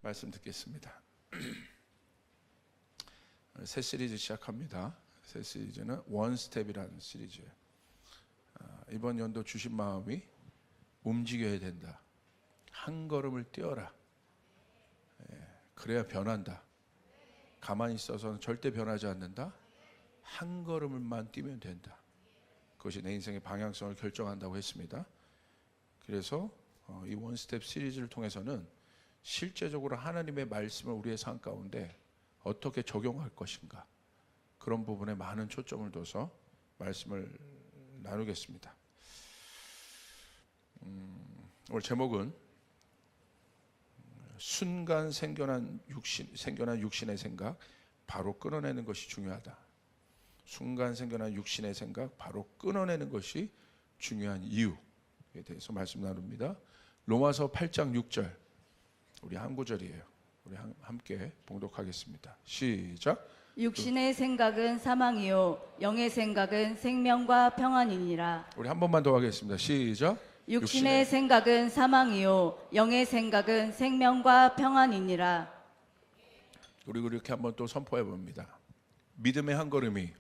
말씀 듣겠습니다. 새 시리즈 시작합니다. 새 시리즈는 원스텝이라는 시리즈예요. 이번 연도 주신 마음이 움직여야 된다. 한 걸음을 뛰어라. 그래야 변한다. 가만히 있어서는 절대 변하지 않는다. 한 걸음만 뛰면 된다. 그것이 내 인생의 방향성을 결정한다고 했습니다. 그래서 이 원스텝 시리즈를 통해서는 실제적으로 하나님의 말씀을 우리의 삶 가운데 어떻게 적용할 것인가, 그런 부분에 많은 초점을 둬서 말씀을 나누겠습니다. 오늘 제목은 순간 생겨난 육신의 생각 바로 끊어내는 것이 중요하다. 순간 생겨난 육신의 생각 바로 끊어내는 것이 중요한 이유에 대해서 말씀 나눕니다. 로마서 8장 6절, 우리 한 구절이에요. 우리 함께 봉독하겠습니다. 시작. 육신의 생각은 사망이요 영의 생각은 생명과 평안이니라. 우리 한 번만 더 하겠습니다. 시작. 육신의 생각은 사망이요 영의 생각은 생명과 평안이니라. 우리 그렇게 한번 또 선포해 봅니다. 믿음의 한 걸음이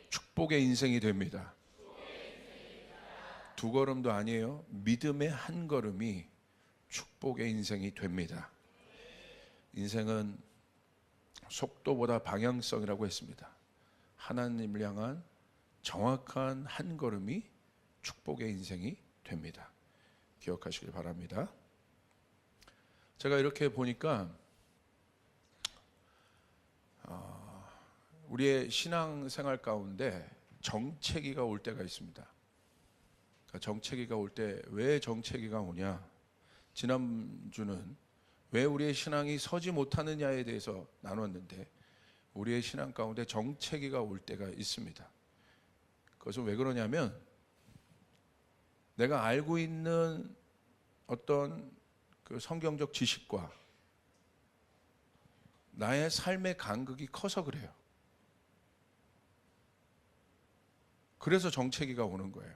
축복의 인생이 됩니다. 두 걸음도 아니에요. 믿음의 한 걸음이 축복의 인생이 됩니다. 인생은 속도보다 방향성이라고 했습니다. 하나님을 향한 정확한 한 걸음이 축복의 인생이 됩니다. 기억하시길 바랍니다. 제가 이렇게 보니까 우리의 신앙생활 가운데 정체기가 올 때가 있습니다. 정체기가 올 때 왜 정체기가 오냐? 지난주는 왜 우리의 신앙이 서지 못하느냐에 대해서 나눴는데, 우리의 신앙 가운데 정체기가 올 때가 있습니다. 그것은 왜 그러냐면, 내가 알고 있는 어떤 그 성경적 지식과 나의 삶의 간극이 커서 그래요. 그래서 정체기가 오는 거예요.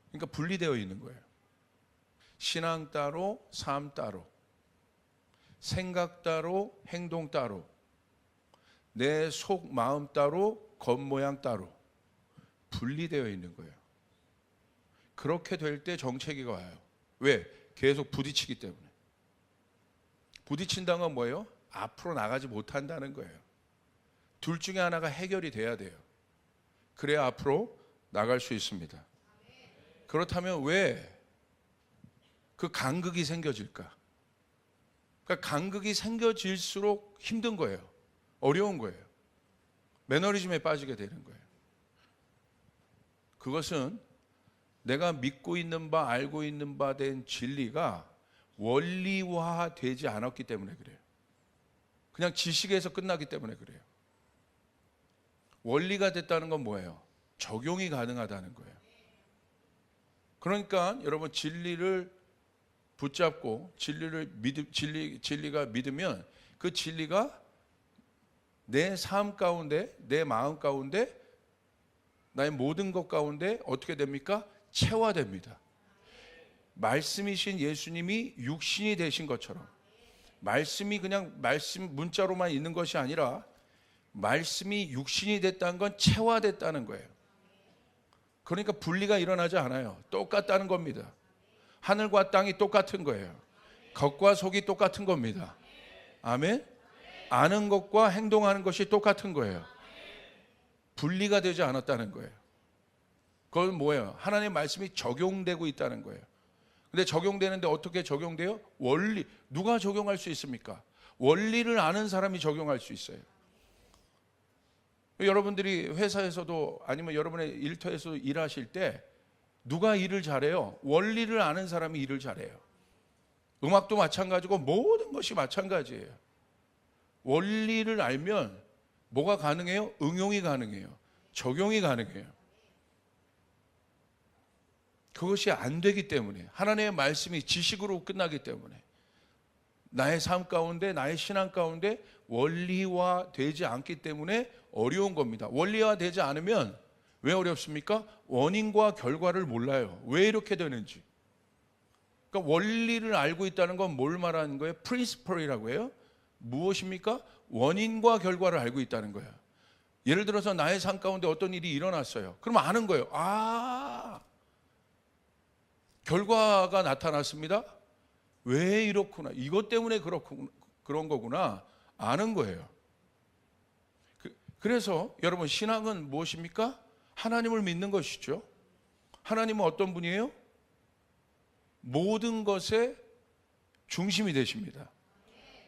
그러니까 분리되어 있는 거예요. 신앙 따로, 삶 따로, 생각 따로, 행동 따로, 내 속 마음 따로, 겉모양 따로 분리되어 있는 거예요. 그렇게 될 때 정체기가 와요. 왜? 계속 부딪히기 때문에. 부딪힌다는 건 뭐예요? 앞으로 나가지 못한다는 거예요. 둘 중에 하나가 해결이 돼야 돼요. 그래야 앞으로 나갈 수 있습니다. 그렇다면 왜 그 간극이 생겨질까? 그러니까 간극이 생겨질수록 힘든 거예요. 어려운 거예요. 매너리즘에 빠지게 되는 거예요. 그것은 내가 믿고 있는 바, 알고 있는 바 된 진리가 원리화되지 않았기 때문에 그래요. 그냥 지식에서 끝나기 때문에 그래요. 원리가 됐다는 건 뭐예요? 적용이 가능하다는 거예요. 그러니까 여러분, 진리를 붙잡고 진리가 믿으면 그 진리가 내 삶 가운데, 내 마음 가운데, 나의 모든 것 가운데 어떻게 됩니까? 체화됩니다. 말씀이신 예수님이 육신이 되신 것처럼, 말씀이 그냥 말씀 문자로만 있는 것이 아니라 말씀이 육신이 됐다는 건 체화됐다는 거예요. 그러니까 분리가 일어나지 않아요. 똑같다는 겁니다. 하늘과 땅이 똑같은 거예요. 겉과 속이 똑같은 겁니다. 아멘? 아는 것과 행동하는 것이 똑같은 거예요. 분리가 되지 않았다는 거예요. 그건 뭐예요? 하나님의 말씀이 적용되고 있다는 거예요. 근데 적용되는데 어떻게 적용돼요? 원리. 누가 적용할 수 있습니까? 원리를 아는 사람이 적용할 수 있어요. 여러분들이 회사에서도 아니면 여러분의 일터에서 일하실 때 누가 일을 잘해요? 원리를 아는 사람이 일을 잘해요. 음악도 마찬가지고 모든 것이 마찬가지예요. 원리를 알면 뭐가 가능해요? 응용이 가능해요. 적용이 가능해요. 그것이 안 되기 때문에, 하나님의 말씀이 지식으로 끝나기 때문에, 나의 삶 가운데, 나의 신앙 가운데 원리화 되지 않기 때문에 어려운 겁니다. 원리화 되지 않으면 왜 어렵습니까? 원인과 결과를 몰라요. 왜 이렇게 되는지. 그러니까 원리를 알고 있다는 건 뭘 말하는 거예요? 프린시플이라고 해요. 무엇입니까? 원인과 결과를 알고 있다는 거예요. 예를 들어서 나의 삶 가운데 어떤 일이 일어났어요. 그럼 아는 거예요. 아, 결과가 나타났습니다. 왜 이렇구나. 이것 때문에 그런 거구나. 아는 거예요. 그래서 여러분, 신앙은 무엇입니까? 하나님을 믿는 것이죠. 하나님은 어떤 분이에요? 모든 것의 중심이 되십니다.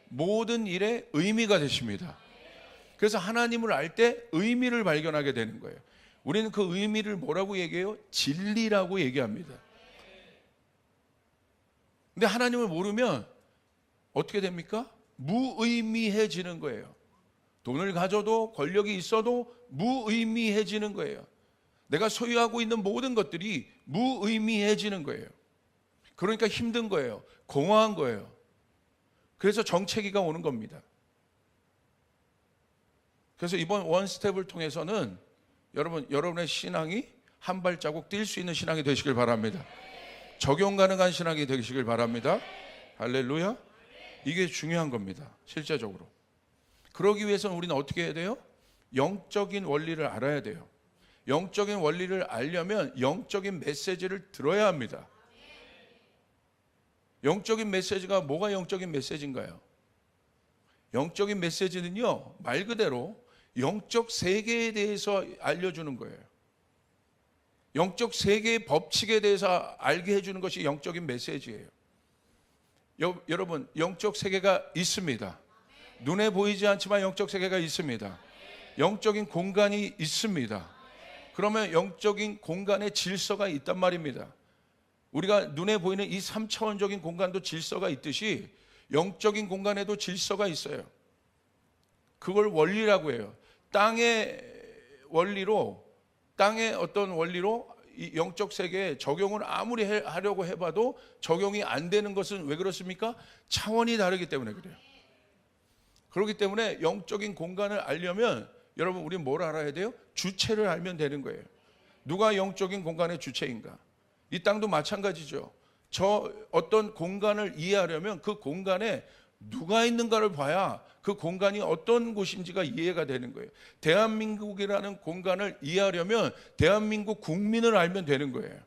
모든 일의 의미가 되십니다. 그래서 하나님을 알 때 의미를 발견하게 되는 거예요. 우리는 그 의미를 뭐라고 얘기해요? 진리라고 얘기합니다. 근데 하나님을 모르면 어떻게 됩니까? 무의미해지는 거예요. 돈을 가져도 권력이 있어도 무의미해지는 거예요. 내가 소유하고 있는 모든 것들이 무의미해지는 거예요. 그러니까 힘든 거예요. 공허한 거예요. 그래서 정체기가 오는 겁니다. 그래서 이번 원스텝을 통해서는 여러분의 신앙이 한 발자국 뛸 수 있는 신앙이 되시길 바랍니다. 적용 가능한 신앙이 되시길 바랍니다. 할렐루야. 이게 중요한 겁니다. 실제적으로. 그러기 위해서는 우리는 어떻게 해야 돼요? 영적인 원리를 알아야 돼요. 영적인 원리를 알려면 영적인 메시지를 들어야 합니다. 영적인 메시지가 뭐가 영적인 메시지인가요? 영적인 메시지는요, 말 그대로 영적 세계에 대해서 알려주는 거예요. 영적 세계의 법칙에 대해서 알게 해주는 것이 영적인 메시지예요. 여러분, 영적 세계가 있습니다. 눈에 보이지 않지만 영적 세계가 있습니다. 영적인 공간이 있습니다. 그러면 영적인 공간에 질서가 있단 말입니다. 우리가 눈에 보이는 이 3차원적인 공간도 질서가 있듯이 영적인 공간에도 질서가 있어요. 그걸 원리라고 해요. 땅의 어떤 원리로 이 영적 세계에 적용을 아무리 하려고 해봐도 적용이 안 되는 것은 왜 그렇습니까? 차원이 다르기 때문에 그래요. 그렇기 때문에 영적인 공간을 알려면 여러분, 우리는 뭘 알아야 돼요? 주체를 알면 되는 거예요. 누가 영적인 공간의 주체인가? 이 땅도 마찬가지죠. 저 어떤 공간을 이해하려면 그 공간에 누가 있는가를 봐야 그 공간이 어떤 곳인지가 이해가 되는 거예요. 대한민국이라는 공간을 이해하려면 대한민국 국민을 알면 되는 거예요.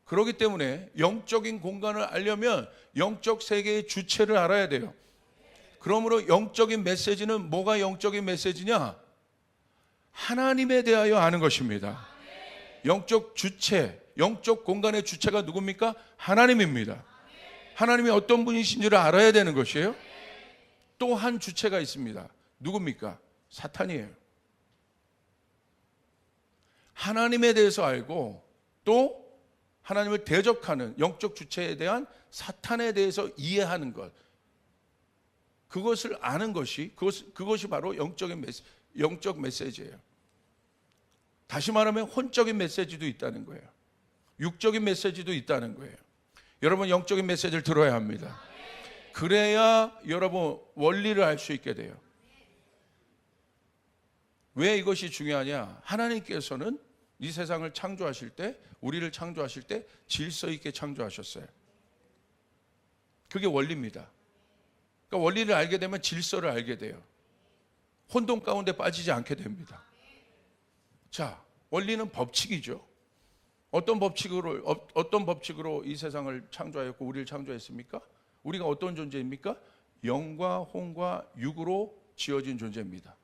그렇기 때문에 영적인 공간을 알려면 영적 세계의 주체를 알아야 돼요. 그러므로 영적인 메시지는 뭐가 영적인 메시지냐? 하나님에 대하여 아는 것입니다. 영적 주체, 영적 공간의 주체가 누굽니까? 하나님입니다. 하나님이 어떤 분이신지를 알아야 되는 것이에요. 또 한 주체가 있습니다. 누굽니까? 사탄이에요. 하나님에 대해서 알고 또 하나님을 대적하는 영적 주체에 대한 사탄에 대해서 이해하는 것, 그것을 아는 것이 그것이 바로 영적 메시지예요. 다시 말하면 혼적인 메시지도 있다는 거예요. 육적인 메시지도 있다는 거예요. 여러분, 영적인 메시지를 들어야 합니다. 그래야 여러분 원리를 알 수 있게 돼요. 왜 이것이 중요하냐? 하나님께서는 이 세상을 창조하실 때, 우리를 창조하실 때 질서 있게 창조하셨어요. 그게 원리입니다. 그러니까 원리를 알게 되면 질서를 알게 돼요. 혼돈 가운데 빠지지 않게 됩니다. 자, 원리는 법칙이죠. 어떤 법칙으로 이 세상을 창조하였고 우리를 창조했습니까? 우리가 어떤 존재입니까? 영과 혼과 육으로 지어진 존재입니다.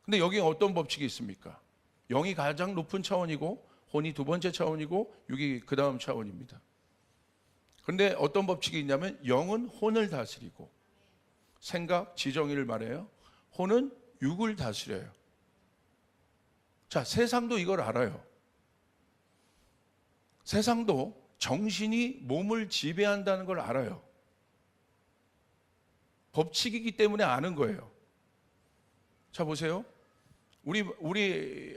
근데 여기에 어떤 법칙이 있습니까? 영이 가장 높은 차원이고 혼이 두 번째 차원이고 육이 그 다음 차원입니다. 그런데 어떤 법칙이 있냐면 영은 혼을 다스리고 생각, 지정의를 말해요. 혼은 육을 다스려요. 자, 세상도 이걸 알아요. 세상도 정신이 몸을 지배한다는 걸 알아요. 법칙이기 때문에 아는 거예요. 자, 보세요. 우리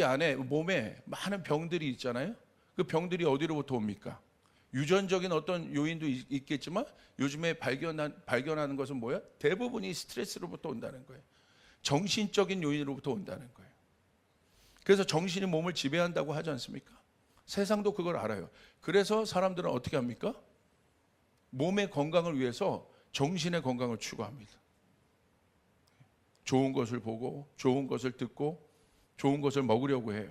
안에 몸에 많은 병들이 있잖아요. 그 병들이 어디로부터 옵니까? 유전적인 어떤 요인도 있겠지만 요즘에 발견하는 것은 뭐야? 대부분이 스트레스로부터 온다는 거예요. 정신적인 요인으로부터 온다는 거예요. 그래서 정신이 몸을 지배한다고 하지 않습니까? 세상도 그걸 알아요. 그래서 사람들은 어떻게 합니까? 몸의 건강을 위해서 정신의 건강을 추구합니다. 좋은 것을 보고 좋은 것을 듣고 좋은 것을 먹으려고 해요.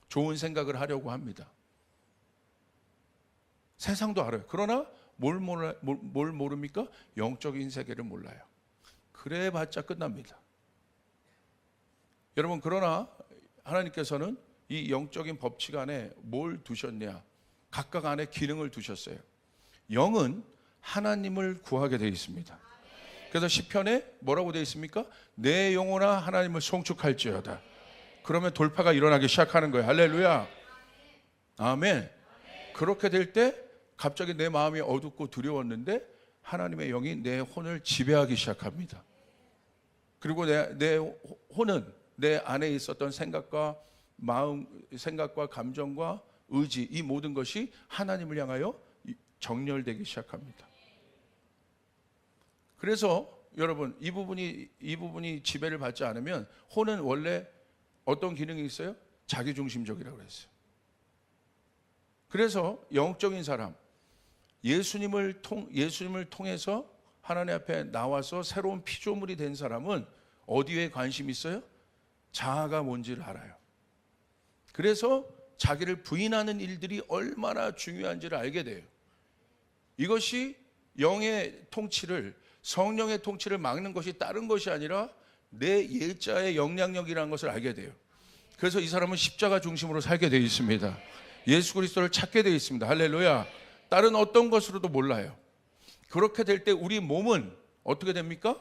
좋은 생각을 하려고 합니다. 세상도 알아요. 그러나 뭘 모릅니까? 영적인 세계를 몰라요. 그래봤자 끝납니다. 여러분, 그러나 하나님께서는 이 영적인 법칙 안에 뭘 두셨냐? 각각 안에 기능을 두셨어요. 영은 하나님을 구하게 되어 있습니다. 그래서 시편에 뭐라고 되어 있습니까? 내 영혼아 하나님을 송축할지어다. 그러면 돌파가 일어나기 시작하는 거예요. 할렐루야. 아멘. 그렇게 될 때 갑자기 내 마음이 어둡고 두려웠는데 하나님의 영이 내 혼을 지배하기 시작합니다. 그리고 내 혼은 내 안에 있었던 생각과 마음, 생각과 감정과 의지, 이 모든 것이 하나님을 향하여 정렬되기 시작합니다. 그래서 여러분, 이 부분이 지배를 받지 않으면 혼은 원래 어떤 기능이 있어요? 자기중심적이라고 그랬어요. 그래서 영적인 사람, 예수님을 통해서 하나님 앞에 나와서 새로운 피조물이 된 사람은 어디에 관심이 있어요? 자아가 뭔지를 알아요. 그래서 자기를 부인하는 일들이 얼마나 중요한지를 알게 돼요. 이것이 영의 통치를, 성령의 통치를 막는 것이 다른 것이 아니라 내 예자의 영향력이라는 것을 알게 돼요. 그래서 이 사람은 십자가 중심으로 살게 되어 있습니다. 예수 그리스도를 찾게 되어 있습니다. 할렐루야. 다른 어떤 것으로도 몰라요. 그렇게 될 때 우리 몸은 어떻게 됩니까?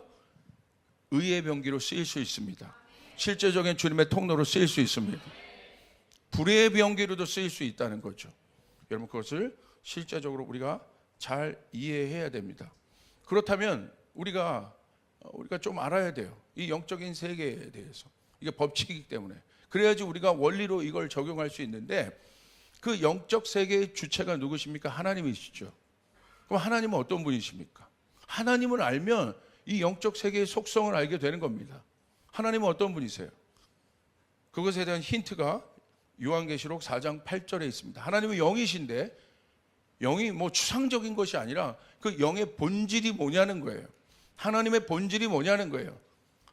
의의 병기로 쓰일 수 있습니다. 실제적인 주님의 통로로 쓰일 수 있습니다. 불의의 병기로도 쓰일 수 있다는 거죠. 여러분, 그것을 실제적으로 우리가 잘 이해해야 됩니다. 그렇다면 우리가 좀 알아야 돼요. 이 영적인 세계에 대해서. 이게 법칙이기 때문에. 그래야지 우리가 원리로 이걸 적용할 수 있는데, 그 영적 세계의 주체가 누구십니까? 하나님이시죠. 그럼 하나님은 어떤 분이십니까? 하나님을 알면 이 영적 세계의 속성을 알게 되는 겁니다. 하나님은 어떤 분이세요? 그것에 대한 힌트가 요한계시록 4장 8절에 있습니다. 하나님은 영이신데, 영이 뭐 추상적인 것이 아니라 그 영의 본질이 뭐냐는 거예요. 하나님의 본질이 뭐냐는 거예요.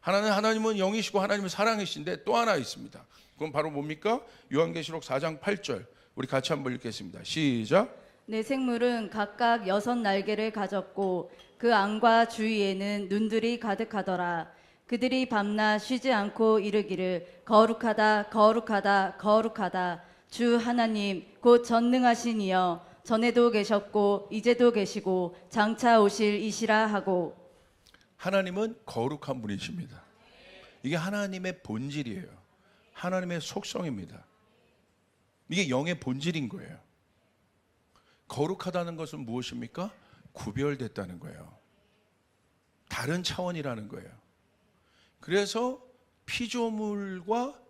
하나님은 영이시고 하나님은 사랑이신데 또 하나 있습니다. 그건 바로 뭡니까? 요한계시록 4장 8절. 우리 같이 한번 읽겠습니다. 시작. 내 생물은 각각 6날개를 가졌고 그 안과 주위에는 눈들이 가득하더라. 그들이 밤낮 쉬지 않고 이르기를 거룩하다 거룩하다 거룩하다 주 하나님 곧 전능하신 이여 전에도 계셨고 이제도 계시고 장차 오실 이시라 하고. 하나님은 거룩한 분이십니다. 이게 하나님의 본질이에요. 하나님의 속성입니다. 이게 영의 본질인 거예요. 거룩하다는 것은 무엇입니까? 구별됐다는 거예요. 다른 차원이라는 거예요. 그래서 피조물과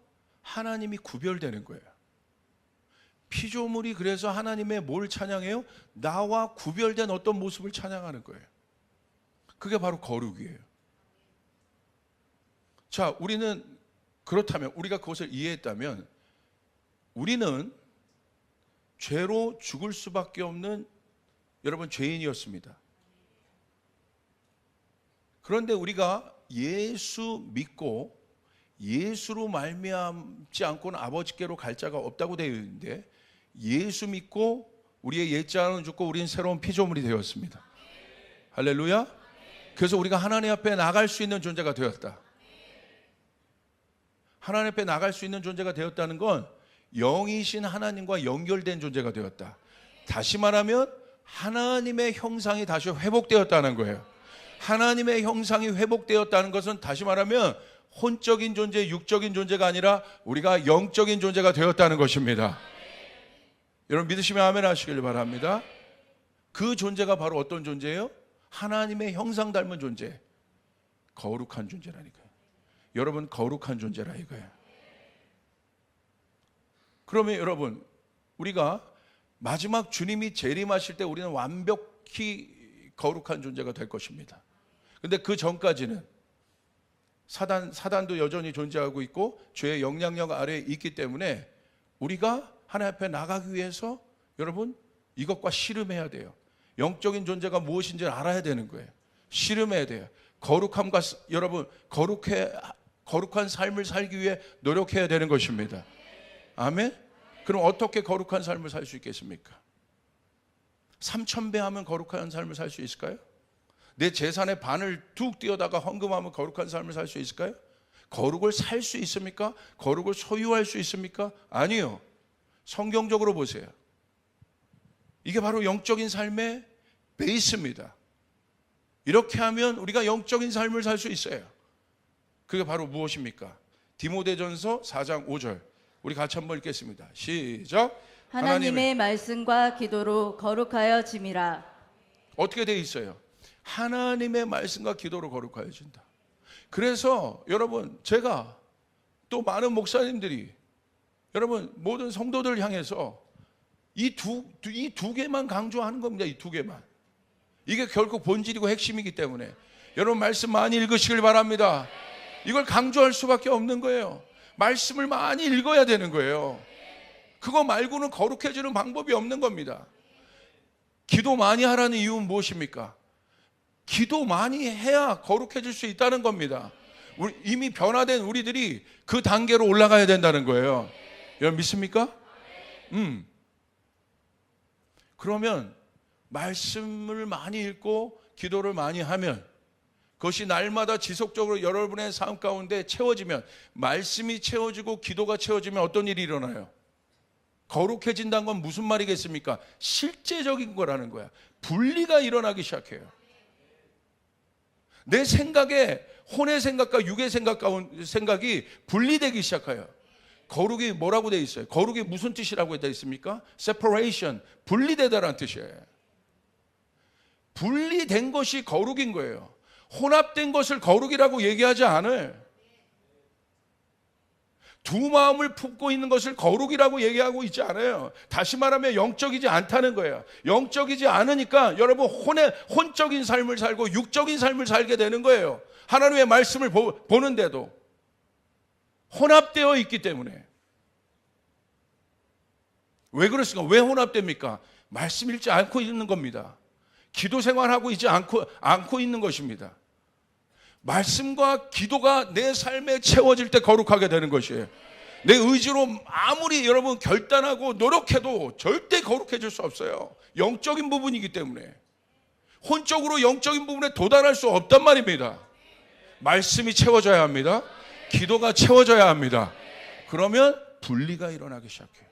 하나님이 구별되는 거예요. 피조물이 그래서 하나님의 뭘 찬양해요? 나와 구별된 어떤 모습을 찬양하는 거예요. 그게 바로 거룩이에요. 자, 우리는 그렇다면, 우리가 그것을 이해했다면 우리는 죄로 죽을 수밖에 없는, 여러분, 죄인이었습니다. 그런데 우리가 예수 믿고 예수로 말미암지 않고는 아버지께로 갈 자가 없다고 되어 있는데, 예수 믿고 우리의 옛자는 죽고 우리는 새로운 피조물이 되었습니다. 할렐루야. 그래서 우리가 하나님 앞에 나갈 수 있는 존재가 되었다. 하나님 앞에 나갈 수 있는 존재가 되었다는 건 영이신 하나님과 연결된 존재가 되었다. 다시 말하면 하나님의 형상이 다시 회복되었다는 거예요. 하나님의 형상이 회복되었다는 것은 다시 말하면 혼적인 존재, 육적인 존재가 아니라 우리가 영적인 존재가 되었다는 것입니다. 여러분 믿으시면 아멘 하시길 바랍니다. 그 존재가 바로 어떤 존재예요? 하나님의 형상 닮은 존재. 거룩한 존재라니까요. 여러분 거룩한 존재라 이거예요. 그러면 여러분, 우리가 마지막 주님이 재림하실 때 우리는 완벽히 거룩한 존재가 될 것입니다. 근데 그 전까지는 사단도 여전히 존재하고 있고 죄의 영향력 아래에 있기 때문에 우리가 하나님 앞에 나가기 위해서 여러분 이것과 씨름해야 돼요. 영적인 존재가 무엇인지 알아야 되는 거예요. 씨름해야 돼요. 거룩함과 여러분 거룩한 삶을 살기 위해 노력해야 되는 것입니다. 아멘. 그럼 어떻게 거룩한 삶을 살 수 있겠습니까? 3,000배 하면 거룩한 삶을 살 수 있을까요? 내 재산의 반을 툭 띄어다가 헌금하면 거룩한 삶을 살 수 있을까요? 거룩을 살 수 있습니까? 거룩을 소유할 수 있습니까? 아니요. 성경적으로 보세요. 이게 바로 영적인 삶의 베이스입니다. 이렇게 하면 우리가 영적인 삶을 살 수 있어요. 그게 바로 무엇입니까? 디모데전서 4장 5절. 우리 같이 한번 읽겠습니다. 시작. 하나님의 말씀과 기도로 거룩하여 짐이라. 어떻게 돼 있어요? 하나님의 말씀과 기도로 거룩하여진다. 그래서 여러분 제가 또 많은 목사님들이 여러분 모든 성도들 향해서 이 두 개만 강조하는 겁니다. 이 두 개만. 이게 결국 본질이고 핵심이기 때문에 여러분 말씀 많이 읽으시길 바랍니다. 이걸 강조할 수밖에 없는 거예요. 말씀을 많이 읽어야 되는 거예요. 그거 말고는 거룩해지는 방법이 없는 겁니다. 기도 많이 하라는 이유는 무엇입니까? 기도 많이 해야 거룩해질 수 있다는 겁니다. 이미 변화된 우리들이 그 단계로 올라가야 된다는 거예요. 여러분 믿습니까? 그러면 말씀을 많이 읽고 기도를 많이 하면 그것이 날마다 지속적으로 여러분의 삶 가운데 채워지면, 말씀이 채워지고 기도가 채워지면 어떤 일이 일어나요? 거룩해진다는 건 무슨 말이겠습니까? 실제적인 거라는 거야. 분리가 일어나기 시작해요. 내 생각에 혼의 생각과 육의 생각이 분리되기 시작해요. 거룩이 뭐라고 되어 있어요? 거룩이 무슨 뜻이라고 되어 있습니까? separation, 분리되다라는 뜻이에요. 분리된 것이 거룩인 거예요. 혼합된 것을 거룩이라고 얘기하지 않아요. 두 마음을 품고 있는 것을 거룩이라고 얘기하고 있지 않아요. 다시 말하면 영적이지 않다는 거예요. 영적이지 않으니까 여러분 혼적인 삶을 살고 육적인 삶을 살게 되는 거예요. 하나님의 말씀을 보는데도 혼합되어 있기 때문에. 왜 그렇습니까? 왜 혼합됩니까? 말씀 읽지 않고 있는 겁니다. 기도 생활하고 있지 않고 있는 것입니다. 말씀과 기도가 내 삶에 채워질 때 거룩하게 되는 것이에요. 내 의지로 아무리 여러분 결단하고 노력해도 절대 거룩해질 수 없어요. 영적인 부분이기 때문에. 혼적으로 영적인 부분에 도달할 수 없단 말입니다. 말씀이 채워져야 합니다. 기도가 채워져야 합니다. 그러면 분리가 일어나기 시작해요.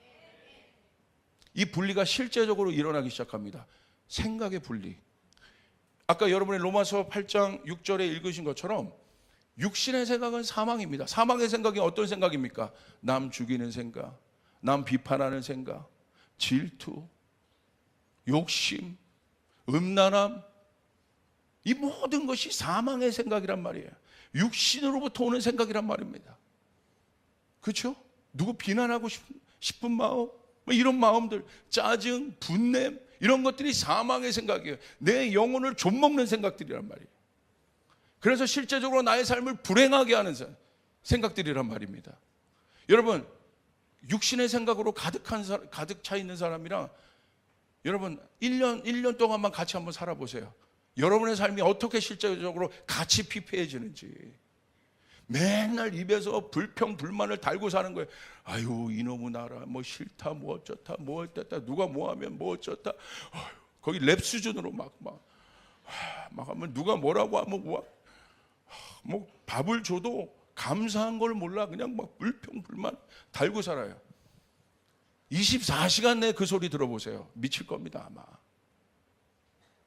이 분리가 실제적으로 일어나기 시작합니다. 생각의 분리. 아까 여러분의 로마서 8장 6절에 읽으신 것처럼 육신의 생각은 사망입니다. 사망의 생각이 어떤 생각입니까? 남 죽이는 생각, 남 비판하는 생각, 질투, 욕심, 음란함, 이 모든 것이 사망의 생각이란 말이에요. 육신으로부터 오는 생각이란 말입니다. 그렇죠? 누구 비난하고 싶은 마음, 이런 마음들, 짜증, 분냄, 이런 것들이 사망의 생각이에요. 내 영혼을 좀먹는 생각들이란 말이에요. 그래서 실제적으로 나의 삶을 불행하게 하는 생각들이란 말입니다. 여러분, 육신의 생각으로 가득 차 있는 사람이랑 여러분 1년 동안만 같이 한번 살아보세요. 여러분의 삶이 어떻게 실제적으로 같이 피폐해지는지. 맨날 입에서 불평 불만을 달고 사는 거예요. 아유 이놈의 나라 뭐 싫다 뭐 어쩌다 뭐 어쩌다 누가 뭐 하면 뭐 어쩌다. 아유, 거기 랩 수준으로 막 하면 누가 뭐라고 하면 뭐 밥을 줘도 감사한 걸 몰라. 그냥 막 불평 불만 달고 살아요. 24시간 내에 그 소리 들어보세요. 미칠 겁니다 아마.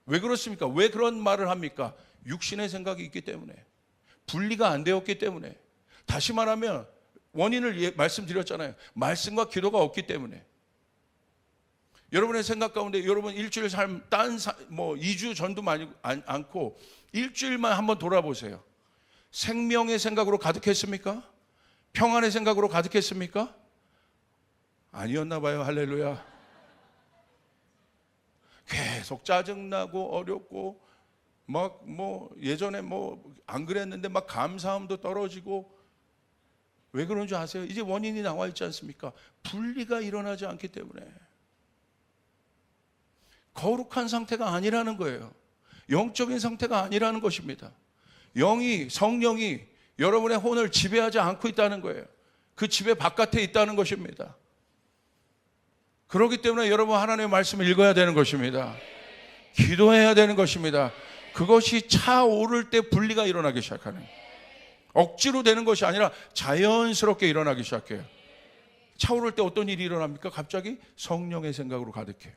왜 그렇습니까? 왜 그런 말을 합니까? 육신의 생각이 있기 때문에, 분리가 안 되었기 때문에. 다시 말하면 원인을 말씀드렸잖아요. 말씀과 기도가 없기 때문에. 여러분의 생각 가운데 여러분 일주일 삶 뭐 2주 전도 많이 않고 일주일만 한번 돌아보세요. 생명의 생각으로 가득했습니까? 평안의 생각으로 가득했습니까? 아니었나 봐요. 할렐루야. 계속 짜증나고 어렵고 막 뭐 예전에 뭐 안 그랬는데 막 감사함도 떨어지고 왜 그런 줄 아세요? 이제 원인이 나와 있지 않습니까? 분리가 일어나지 않기 때문에. 거룩한 상태가 아니라는 거예요. 영적인 상태가 아니라는 것입니다. 성령이 여러분의 혼을 지배하지 않고 있다는 거예요. 그 지배 바깥에 있다는 것입니다. 그렇기 때문에 여러분 하나님의 말씀을 읽어야 되는 것입니다. 기도해야 되는 것입니다. 그것이 차오를 때 분리가 일어나기 시작하는, 억지로 되는 것이 아니라 자연스럽게 일어나기 시작해요. 차오를 때 어떤 일이 일어납니까? 갑자기 성령의 생각으로 가득해요.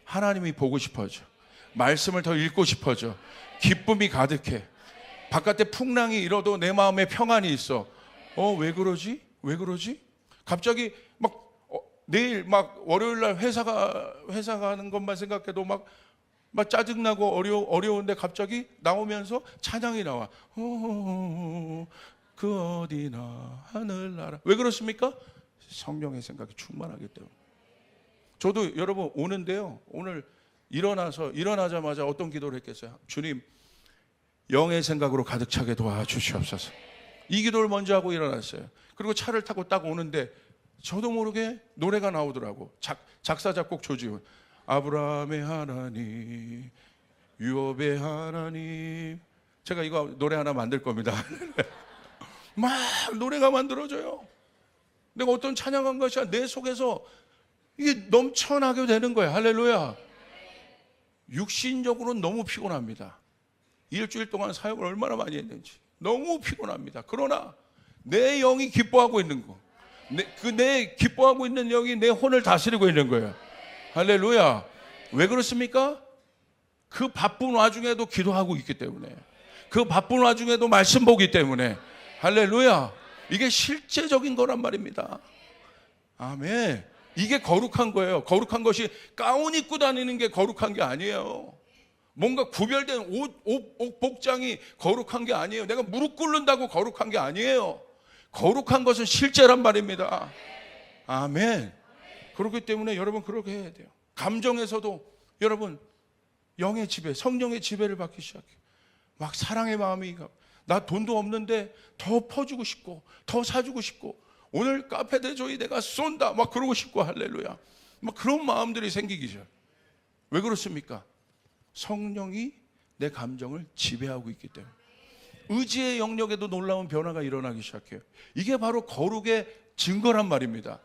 하나님이 보고 싶어져. 말씀을 더 읽고 싶어져. 기쁨이 가득해. 바깥에 풍랑이 일어도 내 마음에 평안이 있어. 왜 그러지? 왜 그러지? 갑자기 내일 월요일 날 회사 가는 것만 생각해도 막 짜증나고 어려운데 갑자기 나오면서 찬양이 나와. 그 어디나 하늘나라. 왜 그렇습니까? 성령의 생각이 충만하기 때문에. 저도 여러분 오는데요, 오늘 일어나자마자 어떤 기도를 했겠어요? 주님, 영의 생각으로 가득 차게 도와주시옵소서. 이 기도를 먼저 하고 일어났어요. 그리고 차를 타고 딱 오는데 저도 모르게 노래가 나오더라고. 작사 작곡 조지훈. 아브라함의 하나님, 유업의 하나님. 제가 이거 노래 하나 만들 겁니다. 막 노래가 만들어져요. 내가 어떤 찬양한 것이 내 속에서 이게 넘쳐나게 되는 거예요. 할렐루야. 육신적으로는 너무 피곤합니다. 일주일 동안 사역을 얼마나 많이 했는지 너무 피곤합니다. 그러나 내 영이 기뻐하고 있는 거, 내 기뻐하고 있는 영이 내 혼을 다스리고 있는 거예요. 할렐루야. 왜 그렇습니까? 그 바쁜 와중에도 기도하고 있기 때문에, 그 바쁜 와중에도 말씀 보기 때문에. 할렐루야. 이게 실제적인 거란 말입니다. 아멘. 이게 거룩한 거예요. 거룩한 것이 가운 입고 다니는 게 거룩한 게 아니에요. 뭔가 구별된 옷 복장이 거룩한 게 아니에요. 내가 무릎 꿇는다고 거룩한 게 아니에요. 거룩한 것은 실제란 말입니다. 아멘. 그렇기 때문에 여러분 그렇게 해야 돼요. 감정에서도 여러분 영의 지배, 성령의 지배를 받기 시작해요. 막 사랑의 마음이, 나 돈도 없는데 더 퍼주고 싶고 더 사주고 싶고 오늘 카페 대조이 내가 쏜다 막 그러고 싶고. 할렐루야. 막 그런 마음들이 생기기 시작해요. 왜 그렇습니까? 성령이 내 감정을 지배하고 있기 때문에. 의지의 영역에도 놀라운 변화가 일어나기 시작해요. 이게 바로 거룩의 증거란 말입니다.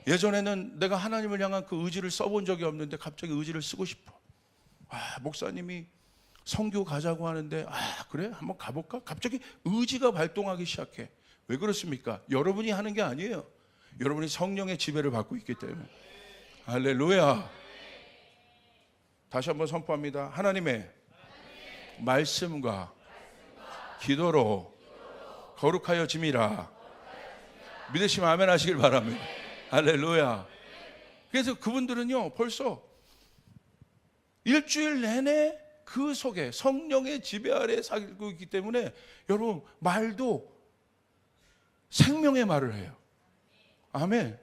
예전에는 내가 하나님을 향한 그 의지를 써본 적이 없는데 갑자기 의지를 쓰고 싶어. 목사님이 선교 가자고 하는데 그래? 한번 가볼까? 갑자기 의지가 발동하기 시작해. 왜 그렇습니까? 여러분이 하는 게 아니에요. 여러분이 성령의 지배를 받고 있기 때문에. 할렐루야. 다시 한번 선포합니다. 하나님의 말씀과 기도로 거룩하여짐이라. 믿으시면 아멘 하시길 바랍니다. 할렐루야. 그래서 그분들은요 벌써 일주일 내내 그 속에 성령의 지배 아래 살고 있기 때문에 여러분 말도 생명의 말을 해요. 아멘.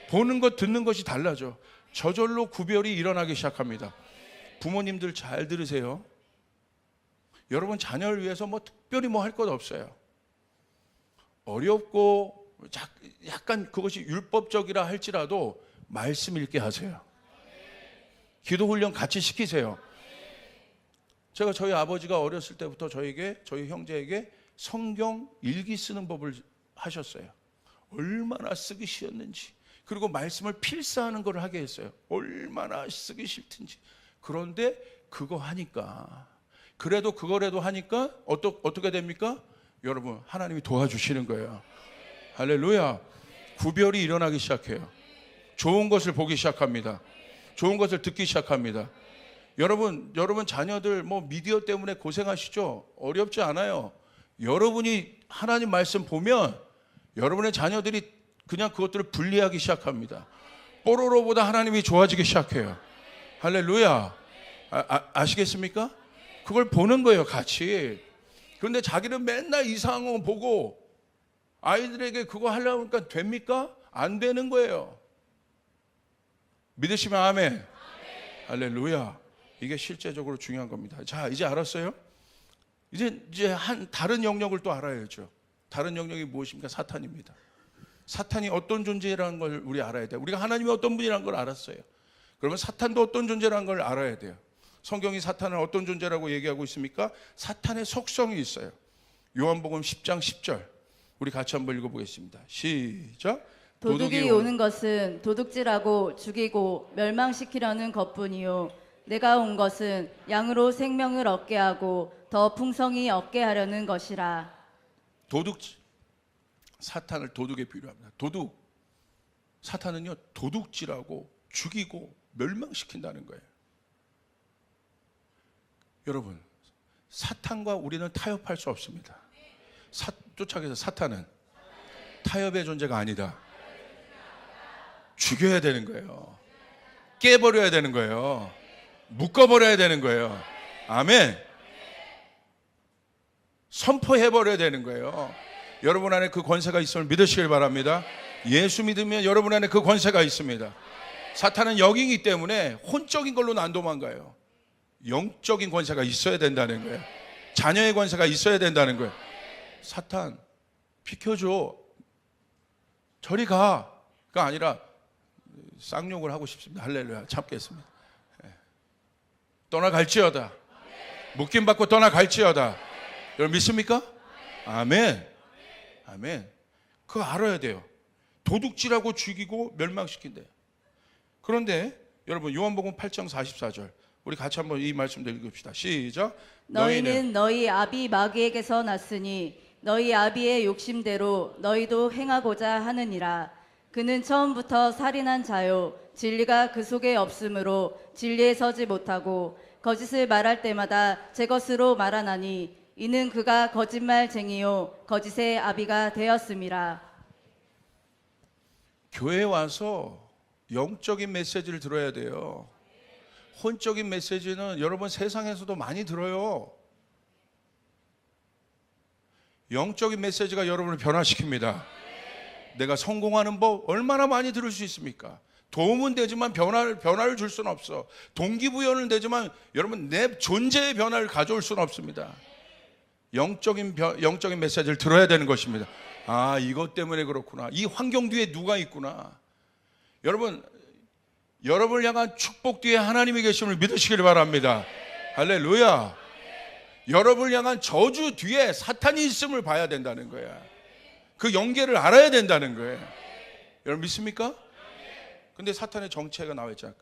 보는 것 듣는 것이 달라져. 저절로 구별이 일어나기 시작합니다. 부모님들 잘 들으세요. 여러분 자녀를 위해서 특별히 할 것 없어요. 어렵고 약간 그것이 율법적이라 할지라도 말씀 읽게 하세요. 기도 훈련 같이 시키세요. 제가 저희 아버지가 어렸을 때부터 저희 형제에게 성경 일기 쓰는 법을 하셨어요. 얼마나 쓰기 싫었는지, 그리고 말씀을 필사하는 걸 하게 했어요. 얼마나 쓰기 싫든지. 그런데 그거 하니까, 그래도 그거라도 하니까 어떻게 됩니까? 여러분 하나님이 도와주시는 거예요. 할렐루야. 구별이 일어나기 시작해요. 좋은 것을 보기 시작합니다. 좋은 것을 듣기 시작합니다. 여러분 자녀들 미디어 때문에 고생하시죠? 어렵지 않아요. 여러분이 하나님 말씀 보면 여러분의 자녀들이 그냥 그것들을 분리하기 시작합니다. 뽀로로보다 하나님이 좋아지기 시작해요. 할렐루야. 아시겠습니까? 그걸 보는 거예요, 같이. 그런데 자기는 맨날 이상한 거 보고 아이들에게 그거 하려고 하니까 됩니까? 안 되는 거예요. 믿으시면 아멘. 할렐루야. 이게 실제적으로 중요한 겁니다. 자, 이제 알았어요? 이제 다른 영역을 또 알아야죠. 다른 영역이 무엇입니까? 사탄입니다. 사탄이 어떤 존재라는 걸 우리 알아야 돼요. 우리가 하나님이 어떤 분이라는 걸 알았어요. 그러면 사탄도 어떤 존재라는 걸 알아야 돼요. 성경이 사탄을 어떤 존재라고 얘기하고 있습니까? 사탄의 속성이 있어요. 요한복음 10장 10절 우리 같이 한번 읽어보겠습니다. 시작. 도둑이 오는 것은 도둑질하고 죽이고 멸망시키려는 것뿐이요 내가 온 것은 양으로 생명을 얻게 하고 더 풍성히 얻게 하려는 것이라. 사탄을 도둑에 비유합니다. 사탄은요 도둑질하고 죽이고 멸망시킨다는 거예요. 여러분, 사탄과 우리는 타협할 수 없습니다. 쫓아가서 사탄은 타협의 존재가 아니다. 죽여야 되는 거예요. 깨버려야 되는 거예요. 묶어버려야 되는 거예요. 아멘. 선포해버려야 되는 거예요. 여러분 안에 그 권세가 있음을 믿으시길 바랍니다. 예수 믿으면 여러분 안에 그 권세가 있습니다. 사탄은 영이기 때문에 혼적인 걸로는 안 도망가요. 영적인 권세가 있어야 된다는 거예요. 자녀의 권세가 있어야 된다는 거예요. 사탄 비켜줘, 저리 가가 아니라 쌍욕을 하고 싶습니다. 할렐루야. 참겠습니다. 떠나갈지어다. 묶임받고 떠나갈지어다. 여러분 믿습니까? 아멘. 아멘. 그거 알아야 돼요. 도둑질하고 죽이고 멸망시킨대. 그런데 여러분 요한복음 8장 44절 우리 같이 한번 이 말씀도 읽읍시다. 시작. 너희는 너희 아비 마귀에게서 났으니 너희 아비의 욕심대로 너희도 행하고자 하느니라. 그는 처음부터 살인한 자요 진리가 그 속에 없으므로 진리에 서지 못하고 거짓을 말할 때마다 제 것으로 말하나니 이는 그가 거짓말쟁이요 거짓의 아비가 되었음이라. 교회에 와서 영적인 메시지를 들어야 돼요. 혼적인 메시지는 여러분 세상에서도 많이 들어요. 영적인 메시지가 여러분을 변화시킵니다. 내가 성공하는 법 얼마나 많이 들을 수 있습니까? 도움은 되지만 변화를 줄 수는 없어. 동기부여는 되지만 여러분 내 존재의 변화를 가져올 수는 없습니다. 영적인 메시지를 들어야 되는 것입니다. 아, 이것 때문에 그렇구나. 이 환경 뒤에 누가 있구나. 여러분을 향한 축복 뒤에 하나님이 계심을 믿으시길 바랍니다. 할렐루야. 여러분을 향한 저주 뒤에 사탄이 있음을 봐야 된다는 거야. 그 연계를 알아야 된다는 거예요. 여러분 믿습니까? 근데 사탄의 정체가 나와 있잖아요.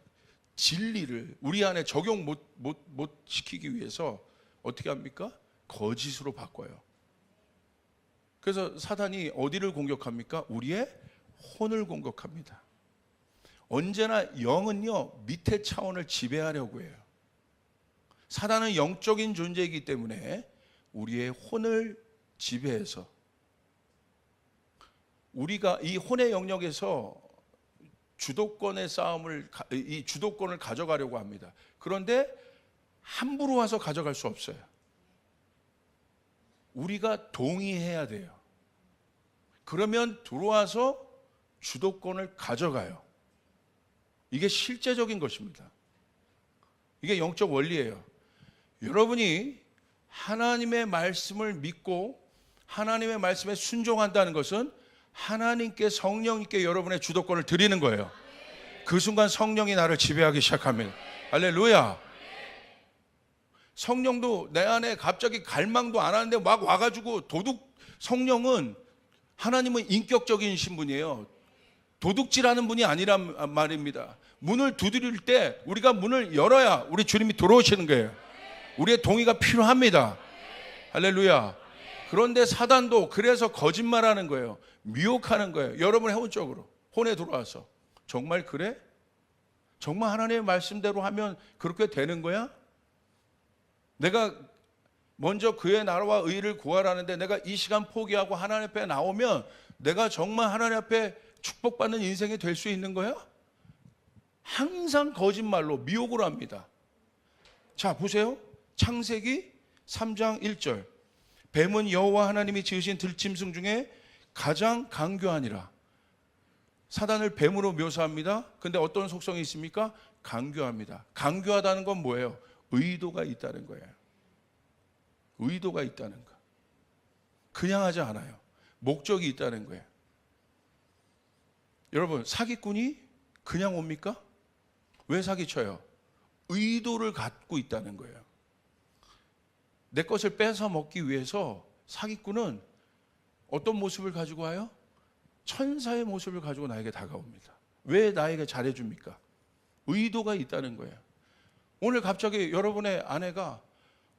진리를 우리 안에 적용 못 시키기 위해서 어떻게 합니까? 거짓으로 바꿔요. 그래서 사탄이 어디를 공격합니까? 우리의 혼을 공격합니다. 언제나 영은요 밑에 차원을 지배하려고 해요. 사단은 영적인 존재이기 때문에 우리의 혼을 지배해서 우리가 이 혼의 영역에서 주도권의 이 주도권을 가져가려고 합니다. 그런데 함부로 와서 가져갈 수 없어요. 우리가 동의해야 돼요. 그러면 들어와서 주도권을 가져가요. 이게 실제적인 것입니다. 이게 영적 원리예요. 여러분이 하나님의 말씀을 믿고 하나님의 말씀에 순종한다는 것은 하나님께 성령님께 여러분의 주도권을 드리는 거예요. 그 순간 성령이 나를 지배하기 시작합니다. 할렐루야. 성령도 내 안에 갑자기 갈망도 안 하는데 막 와가지고 성령은 하나님은 인격적인 신분이에요. 도둑질하는 분이 아니란 말입니다. 문을 두드릴 때 우리가 문을 열어야 우리 주님이 들어오시는 거예요. 우리의 동의가 필요합니다. 할렐루야. 그런데 사단도 그래서 거짓말하는 거예요. 미혹하는 거예요. 여러분의 혼적으로 혼에 들어와서 정말 그래? 정말 하나님의 말씀대로 하면 그렇게 되는 거야? 내가 먼저 그의 나라와 의를 구하라는데 내가 이 시간 포기하고 하나님 앞에 나오면 내가 정말 하나님 앞에 축복받는 인생이 될 수 있는 거야? 항상 거짓말로 미혹을 합니다. 자, 보세요. 창세기 3장 1절. 뱀은 여호와 하나님이 지으신 들짐승 중에 가장 강교하니라. 사단을 뱀으로 묘사합니다. 근데 어떤 속성이 있습니까? 강교합니다. 강교하다는 건 뭐예요? 의도가 있다는 거예요. 의도가 있다는 거. 그냥 하지 않아요. 목적이 있다는 거예요. 여러분, 사기꾼이 그냥 옵니까? 왜 사기쳐요? 의도를 갖고 있다는 거예요. 내 것을 뺏어 먹기 위해서 사기꾼은 어떤 모습을 가지고 와요? 천사의 모습을 가지고 나에게 다가옵니다. 왜 나에게 잘해줍니까? 의도가 있다는 거예요. 오늘 갑자기 여러분의 아내가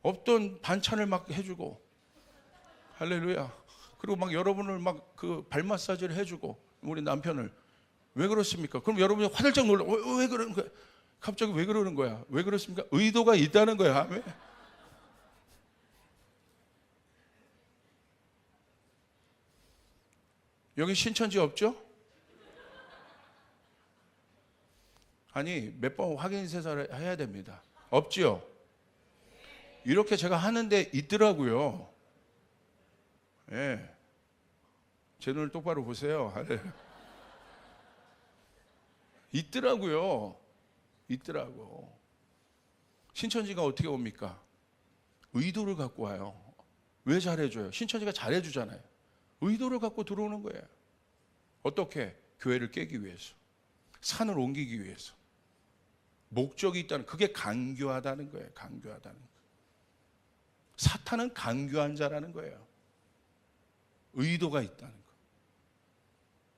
없던 반찬을 막 해주고, 할렐루야. 그리고 막 여러분을 막 그 발 마사지를 해주고, 우리 남편을. 왜 그렇습니까? 그럼 여러분이 화들짝 놀라. 왜 그러는 거야? 갑자기 왜 그러는 거야? 왜 그렇습니까? 의도가 있다는 거야. 아멘. 여기 신천지 없죠? 아니, 몇 번 확인 세사를 해야 됩니다. 없지요? 이렇게 제가 하는데 있더라고요. 예. 제 눈을 똑바로 보세요. 있더라고요. 있더라고. 신천지가 어떻게 옵니까? 의도를 갖고 와요. 왜 잘해줘요? 신천지가 잘해주잖아요. 의도를 갖고 들어오는 거예요. 어떻게? 교회를 깨기 위해서, 산을 옮기기 위해서. 목적이 있다는, 그게 간교하다는 거예요. 간교하다는 거예요. 사탄은 간교한 자라는 거예요. 의도가 있다는 거.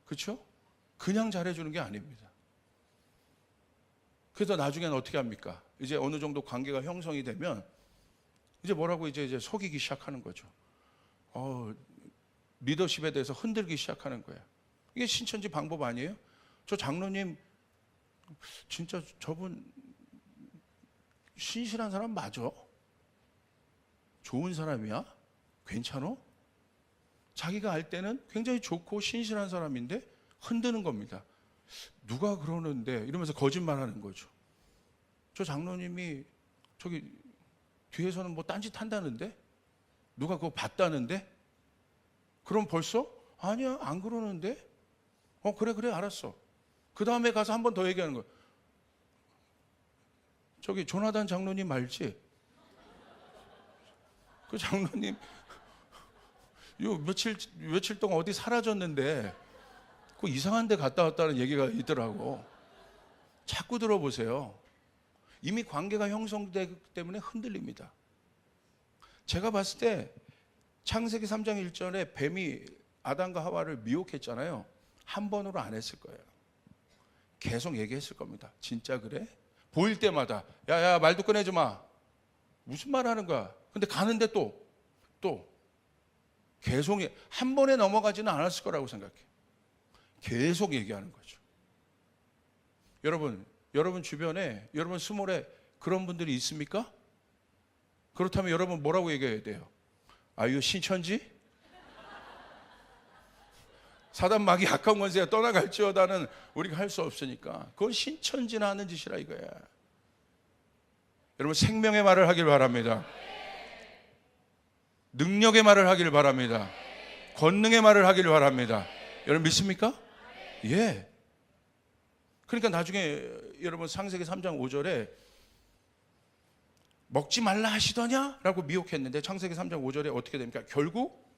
그렇죠? 그냥 잘해주는 게 아닙니다. 그래서 나중에는 어떻게 합니까? 이제 어느 정도 관계가 형성이 되면 이제 뭐라고 이제 속이기 시작하는 거죠. 리더십에 대해서 흔들기 시작하는 거예요. 이게 신천지 방법 아니에요? 저 장로님 진짜 저분 신실한 사람 맞아? 좋은 사람이야? 괜찮아? 자기가 알 때는 굉장히 좋고 신실한 사람인데 흔드는 겁니다. 누가 그러는데 이러면서 거짓말하는 거죠. 저 장로님이 저기 뒤에서는 뭐 딴짓 한다는데? 누가 그거 봤다는데? 그럼 벌써? 아니야, 안 그러는데? 그래 알았어. 그 다음에 가서 한 번 더 얘기하는 거야. 저기 조나단 장로님 알지? 그 장로님 요 며칠 동안 어디 사라졌는데 그 이상한 데 갔다 왔다는 얘기가 있더라고. 자꾸 들어보세요. 이미 관계가 형성되기 때문에 흔들립니다. 제가 봤을 때 창세기 3장 1절에 뱀이 아담과 하와를 미혹했잖아요. 한 번으로 안 했을 거예요. 계속 얘기했을 겁니다. 진짜 그래? 보일 때마다 야야 말도 꺼내지 마. 무슨 말 하는 거야? 근데 가는데 또 계속 한 번에 넘어가지는 않았을 거라고 생각해. 계속 얘기하는 거죠. 여러분 주변에 여러분 스몰에 그런 분들이 있습니까? 그렇다면 여러분 뭐라고 얘기해야 돼요? 아유 신천지? 사단 마귀 악한 권세가 떠나갈지어다는 우리가 할 수 없으니까 그건 신천지나 하는 짓이라 이거야. 여러분 생명의 말을 하길 바랍니다. 능력의 말을 하길 바랍니다. 권능의 말을 하길 바랍니다. 여러분 믿습니까? 예. 그러니까 나중에 여러분 창세기 3장 5절에 먹지 말라 하시더냐? 라고 미혹했는데 창세기 3장 5절에 어떻게 됩니까? 결국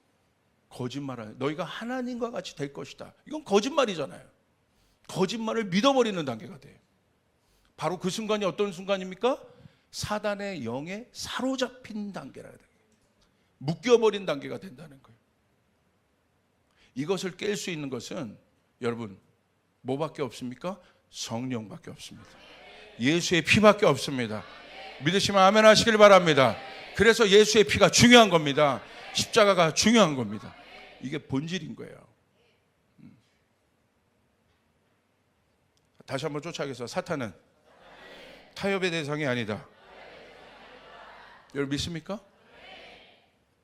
거짓말을 너희가 하나님과 같이 될 것이다. 이건 거짓말이잖아요. 거짓말을 믿어버리는 단계가 돼요. 바로 그 순간이 어떤 순간입니까? 사단의 영에 사로잡힌 단계라 해요. 묶여버린 단계가 된다는 거예요. 이것을 깰 수 있는 것은 여러분 뭐밖에 없습니까? 성령밖에 없습니다. 예수의 피밖에 없습니다. 믿으시면 아멘 하시길 바랍니다. 그래서 예수의 피가 중요한 겁니다. 십자가가 중요한 겁니다. 이게 본질인 거예요. 다시 한번 쫓아가겠습니다. 사탄은 타협의 대상이 아니다. 여러분 믿습니까?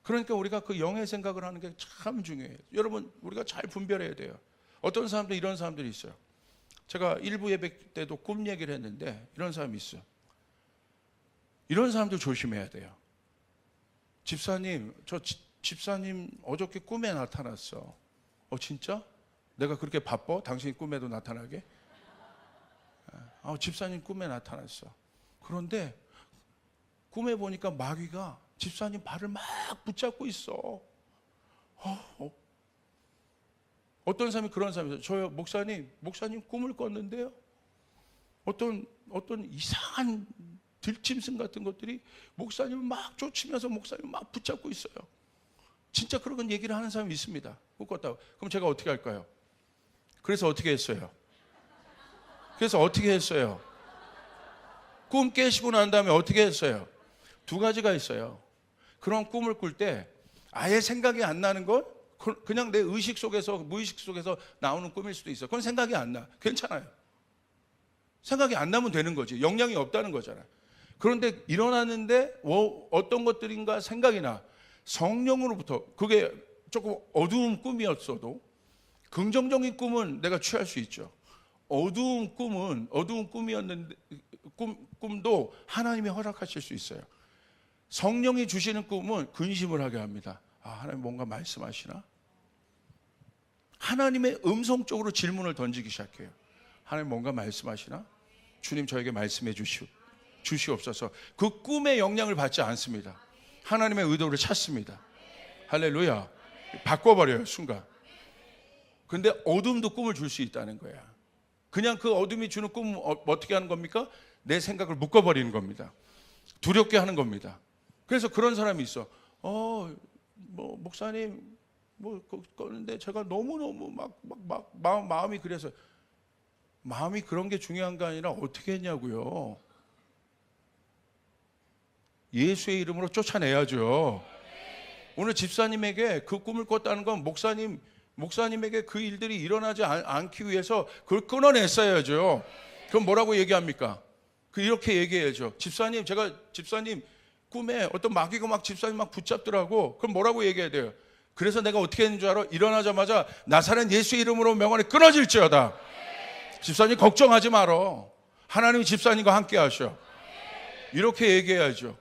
그러니까 우리가 그 영의 생각을 하는 게 참 중요해요. 여러분 우리가 잘 분별해야 돼요. 어떤 사람들 이런 사람들이 있어요. 제가 일부 예배 때도 꿈 얘기를 했는데 이런 사람이 있어요. 이런 사람들 조심해야 돼요. 집사님, 집사님 어저께 꿈에 나타났어. 진짜? 내가 그렇게 바빠? 당신이 꿈에도 나타나게? 집사님 꿈에 나타났어. 그런데 꿈에 보니까 마귀가 집사님 발을 막 붙잡고 있어. 어떤 사람이 그런 사람이 있어요. 저요, 목사님 꿈을 꿨는데요. 어떤 이상한 들짐승 같은 것들이 목사님을 막 쫓으면서 목사님을 막 붙잡고 있어요. 진짜 그런 얘기를 하는 사람이 있습니다. 꿈 꿨다고. 그럼 제가 어떻게 할까요? 그래서 어떻게 했어요? 꿈 깨시고 난 다음에 어떻게 했어요? 두 가지가 있어요. 그런 꿈을 꿀 때 아예 생각이 안 나는 건 그냥 내 의식 속에서, 무의식 속에서 나오는 꿈일 수도 있어요. 그건 생각이 안 나. 괜찮아요. 생각이 안 나면 되는 거지. 영향이 없다는 거잖아요. 그런데 일어났는데 어떤 것들인가 생각이 나. 성령으로부터, 그게 조금 어두운 꿈이었어도 긍정적인 꿈은 내가 취할 수 있죠. 어두운 꿈이었는데 꿈도 하나님이 허락하실 수 있어요. 성령이 주시는 꿈은 근심을 하게 합니다. 아, 하나님 뭔가 말씀하시나? 하나님의 음성 쪽으로 질문을 던지기 시작해요. 하나님 뭔가 말씀하시나? 주님 저에게 말씀해 주시옵소서. 그 꿈의 영향을 받지 않습니다. 하나님의 의도를 찾습니다. 할렐루야. 바꿔버려요, 순간. 근데 어둠도 꿈을 줄 수 있다는 거야. 그냥 그 어둠이 주는 꿈은 어떻게 하는 겁니까? 내 생각을 묶어버리는 겁니다. 두렵게 하는 겁니다. 그래서 그런 사람이 있어. 목사님, 그런데 제가 너무너무 마음이 그래서. 마음이 그런 게 중요한 게 아니라 어떻게 했냐고요. 예수의 이름으로 쫓아내야죠. 오늘 집사님에게 그 꿈을 꿨다는 건 목사님에게 그 일들이 일어나지 않기 위해서 그걸 끊어냈어야죠. 그럼 뭐라고 얘기합니까? 이렇게 얘기해야죠. 집사님 꿈에 어떤 마귀가 막 집사님 막 붙잡더라고. 그럼 뭐라고 얘기해야 돼요? 그래서 내가 어떻게 했는 줄 알아? 일어나자마자 나사렛 예수의 이름으로 명하니 끊어질지어다. 집사님 걱정하지 말어. 하나님이 집사님과 함께 하셔. 이렇게 얘기해야죠.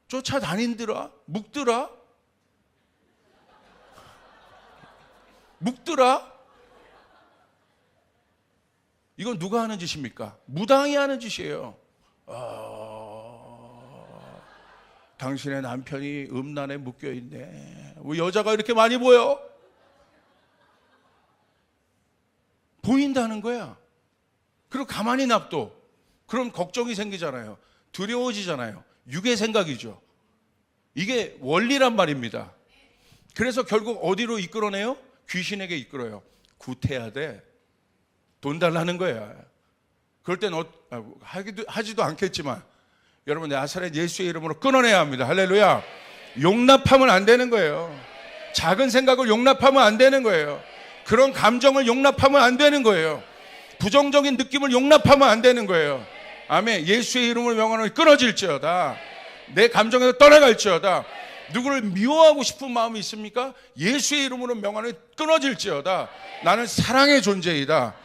쫓아다닌더라? 묵더라? 이건 누가 하는 짓입니까? 무당이 하는 짓이에요. 당신의 남편이 음란에 묶여있네. 왜 여자가 이렇게 많이 보여? 보인다는 거야. 그리고 가만히 놔둬. 그럼 걱정이 생기잖아요. 두려워지잖아요. 육의 생각이죠. 이게 원리란 말입니다. 그래서 결국 어디로 이끌어내요? 귀신에게 이끌어요. 구태야 돼. 돈 달라는 거야. 그럴 땐 하지도 않겠지만 여러분, 나사렛 예수의 이름으로 끊어내야 합니다. 할렐루야. 용납하면 안 되는 거예요. 작은 생각을 용납하면 안 되는 거예요. 그런 감정을 용납하면 안 되는 거예요. 부정적인 느낌을 용납하면 안 되는 거예요. 아멘. 예수의 이름으로 명하노니 끊어질지어다. 내 감정에서 떠나갈지어다. 누구를 미워하고 싶은 마음이 있습니까? 예수의 이름으로 명하노니 끊어질지어다. 나는 사랑의 존재이다.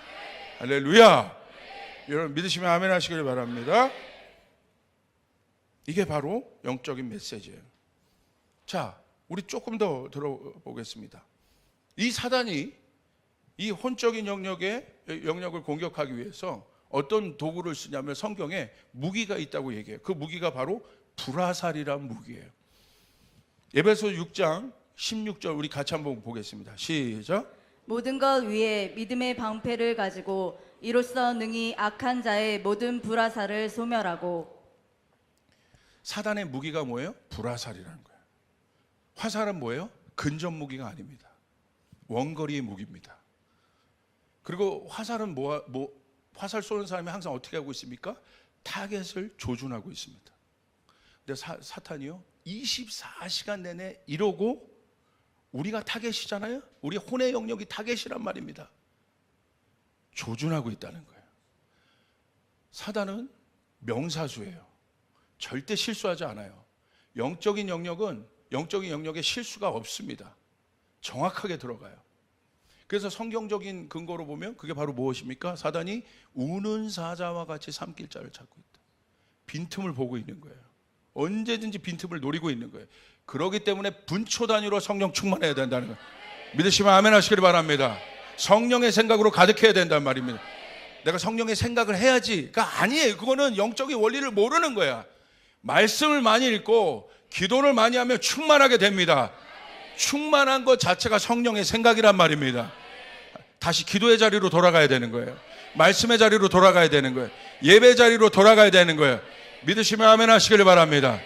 할렐루야. 여러분 믿으시면 아멘 하시길 바랍니다. 이게 바로 영적인 메시지예요. 자, 우리 조금 더 들어보겠습니다. 이 사단이 이 혼적인 영역을 공격하기 위해서 어떤 도구를 쓰냐면 성경에 무기가 있다고 얘기해요. 그 무기가 바로 불화살이란 무기예요. 에베소 6장 16절 우리 같이 한번 보겠습니다. 시작. 모든 것 위에 믿음의 방패를 가지고 이로써 능히 악한 자의 모든 불화살을 소멸하고. 사단의 무기가 뭐예요? 불화살이라는 거예요. 화살은 뭐예요? 근접 무기가 아닙니다. 원거리의 무기입니다. 그리고 화살은 화살 쏘는 사람이 항상 어떻게 하고 있습니까? 타겟을 조준하고 있습니다. 근데 사탄이요 24시간 내내 이러고, 우리가 타겟이잖아요. 우리 혼의 영역이 타겟이란 말입니다. 조준하고 있다는 거예요. 사단은 명사수예요. 절대 실수하지 않아요. 영적인 영역에 실수가 없습니다. 정확하게 들어가요. 그래서 성경적인 근거로 보면 그게 바로 무엇입니까? 사단이 우는 사자와 같이 삼킬 자를 찾고 있다. 빈틈을 보고 있는 거예요. 언제든지 빈틈을 노리고 있는 거예요. 그렇기 때문에 분초 단위로 성령 충만해야 된다는 거예요. 믿으시면 아멘 하시길 바랍니다. 성령의 생각으로 가득해야 된단 말입니다. 내가 성령의 생각을 해야지가 아니에요. 그거는 영적인 원리를 모르는 거야. 말씀을 많이 읽고 기도를 많이 하면 충만하게 됩니다. 충만한 것 자체가 성령의 생각이란 말입니다. 다시 기도의 자리로 돌아가야 되는 거예요. 말씀의 자리로 돌아가야 되는 거예요. 예배 자리로 돌아가야 되는 거예요. 믿으시면 아멘 하시길 바랍니다.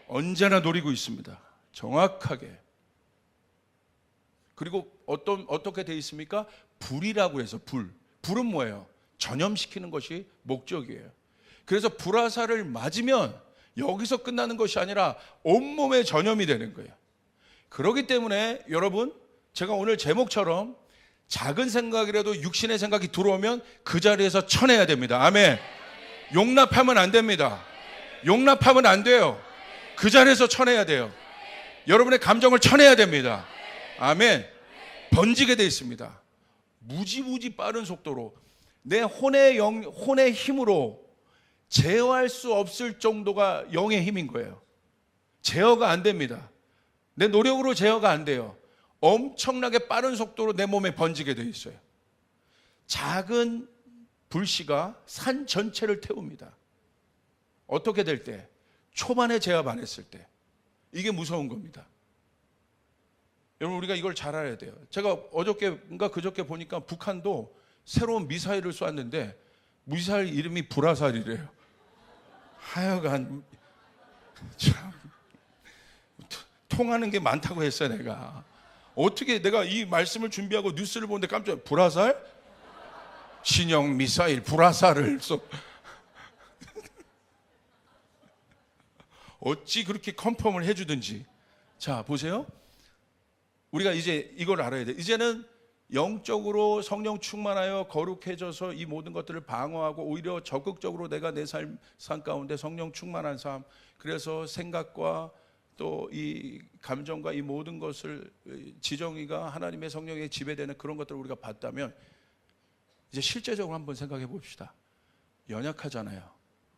언제나 노리고 있습니다. 정확하게. 그리고 어떻게 돼 있습니까? 불이라고 해서 불은 뭐예요? 전염시키는 것이 목적이에요. 그래서 불화살을 맞으면 여기서 끝나는 것이 아니라 온몸에 전염이 되는 거예요. 그렇기 때문에 여러분, 제가 오늘 제목처럼 작은 생각이라도 육신의 생각이 들어오면 그 자리에서 쳐내야 됩니다. 아멘. 용납하면 안 됩니다. 용납하면 안 돼요. 그 자리에서 쳐내야 돼요. 여러분의 감정을 쳐내야 됩니다. 아멘. 번지게 되어 있습니다. 무지무지 빠른 속도로 내 혼의 힘으로 제어할 수 없을 정도가 영의 힘인 거예요. 제어가 안 됩니다. 내 노력으로 제어가 안 돼요. 엄청나게 빠른 속도로 내 몸에 번지게 되어 있어요. 작은 불씨가 산 전체를 태웁니다. 어떻게 될 때? 초반에 제압 안 했을 때. 이게 무서운 겁니다. 여러분, 우리가 이걸 잘 알아야 돼요. 제가 어저께인가 그저께 보니까 북한도 새로운 미사일을 쐈는데 미사일 이름이 불화살이래요. 하여간 참 통하는 게 많다고 했어요. 내가 어떻게 내가 이 말씀을 준비하고 뉴스를 보는데 깜짝 불화살? 신형 미사일 불화살을 어찌 그렇게 컨펌을 해주든지. 자, 보세요. 우리가 이제 이걸 알아야 돼. 이제는 영적으로 성령 충만하여 거룩해져서 이 모든 것들을 방어하고 오히려 적극적으로 내가 내 삶 가운데 성령 충만한 삶, 그래서 생각과 또 이 감정과 이 모든 것을 지정이가 하나님의 성령에 지배되는 그런 것들을 우리가 봤다면, 이제 실제적으로 한번 생각해 봅시다. 연약하잖아요.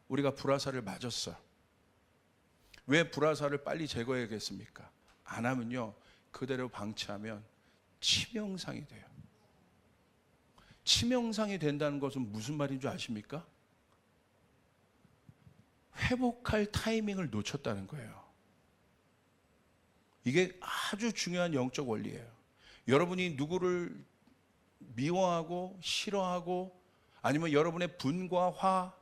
우리가 불화살을 맞았어. 왜 불화살을 빨리 제거해야겠습니까? 안 하면요, 그대로 방치하면 치명상이 돼요. 치명상이 된다는 것은 무슨 말인 줄 아십니까? 회복할 타이밍을 놓쳤다는 거예요. 이게 아주 중요한 영적 원리예요. 여러분이 누구를 미워하고 싫어하고, 아니면 여러분의 분과 화,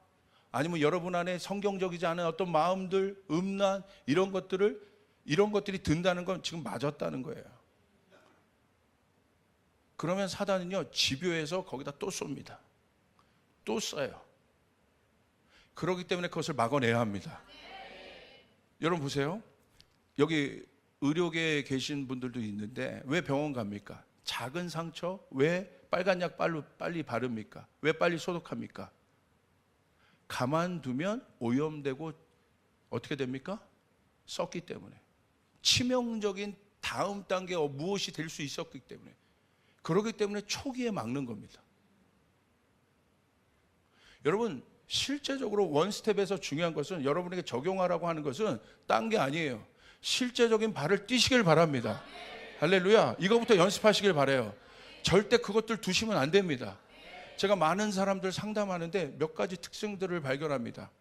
아니면 여러분 안에 성경적이지 않은 어떤 마음들, 음란, 이런 것들이 든다는 건 지금 맞았다는 거예요. 그러면 사단은요, 집요해서 거기다 또 쏩니다. 또 쏴요. 그렇기 때문에 그것을 막아내야 합니다. 여러분 보세요. 여기 의료계에 계신 분들도 있는데 왜 병원 갑니까? 작은 상처 왜 빨간 약 빨리 바릅니까? 왜 빨리 소독합니까? 가만두면 오염되고 어떻게 됩니까? 썩기 때문에. 치명적인 다음 단계 무엇이 될 수 있었기 때문에. 그렇기 때문에 초기에 막는 겁니다. 여러분, 실제적으로 원스텝에서 중요한 것은, 여러분에게 적용하라고 하는 것은 딴 게 아니에요. 실제적인 발을 뛰시길 바랍니다. 할렐루야. 이거부터 연습하시길 바라요. 절대 그것들 두시면 안 됩니다. 제가 많은 사람들 상담하는데 몇 가지 특징들을 발견합니다.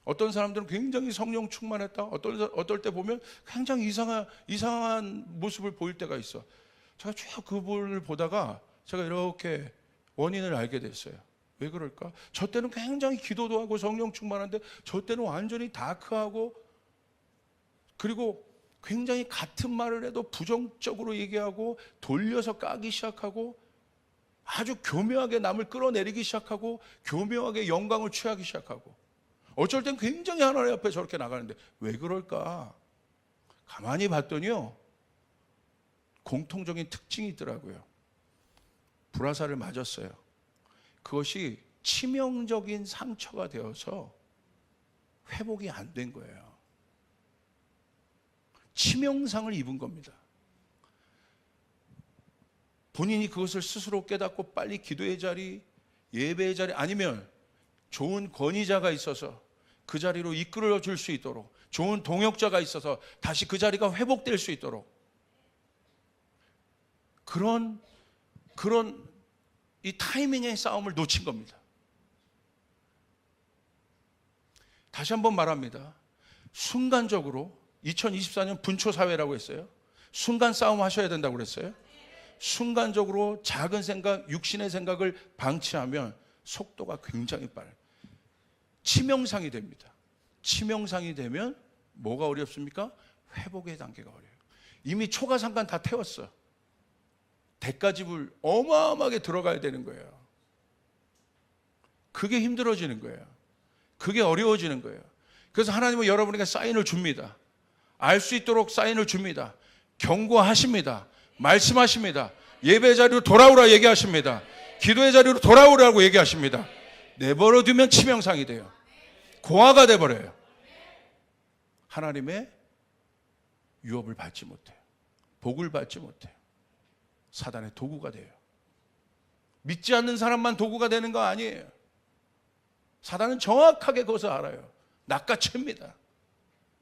어떤 사람들은 굉장히 성령 충만했다. 어떨 때 보면 굉장히 이상한 모습을 보일 때가 있어. 제가 쭉 그분을 보다가 제가 이렇게 원인을 알게 됐어요. 왜 그럴까? 저 때는 굉장히 기도도 하고 성령 충만한데 저 때는 완전히 다크하고, 그리고 굉장히 같은 말을 해도 부정적으로 얘기하고 돌려서 까기 시작하고 아주 교묘하게 남을 끌어내리기 시작하고 교묘하게 영광을 취하기 시작하고, 어쩔 땐 굉장히 하나님 앞에 저렇게 나가는데 왜 그럴까? 가만히 봤더니요, 공통적인 특징이 있더라고요. 불화살을 맞았어요. 그것이 치명적인 상처가 되어서 회복이 안 된 거예요. 치명상을 입은 겁니다. 본인이 그것을 스스로 깨닫고 빨리 기도의 자리, 예배의 자리, 아니면 좋은 권위자가 있어서 그 자리로 이끌어 줄 수 있도록, 좋은 동역자가 있어서 다시 그 자리가 회복될 수 있도록, 그런 이 타이밍의 싸움을 놓친 겁니다. 다시 한번 말합니다. 순간적으로 2024년 분초사회라고 했어요. 순간 싸움 하셔야 된다고 그랬어요. 순간적으로 작은 생각, 육신의 생각을 방치하면 속도가 굉장히 빨라요. 치명상이 됩니다. 치명상이 되면 뭐가 어렵습니까? 회복의 단계가 어려워요. 이미 초가상간 다 태웠어. 대가집을 어마어마하게 들어가야 되는 거예요. 그게 힘들어지는 거예요. 그게 어려워지는 거예요. 그래서 하나님은 여러분에게 사인을 줍니다. 알 수 있도록 사인을 줍니다. 경고하십니다. 말씀하십니다. 예배 자리로 돌아오라 얘기하십니다. 기도의 자리로 돌아오라고 얘기하십니다. 내버려두면 치명상이 돼요. 고아가 돼버려요. 하나님의 유업을 받지 못해요. 복을 받지 못해요. 사단의 도구가 돼요. 믿지 않는 사람만 도구가 되는 거 아니에요. 사단은 정확하게 그것을 알아요. 낚아챕니다.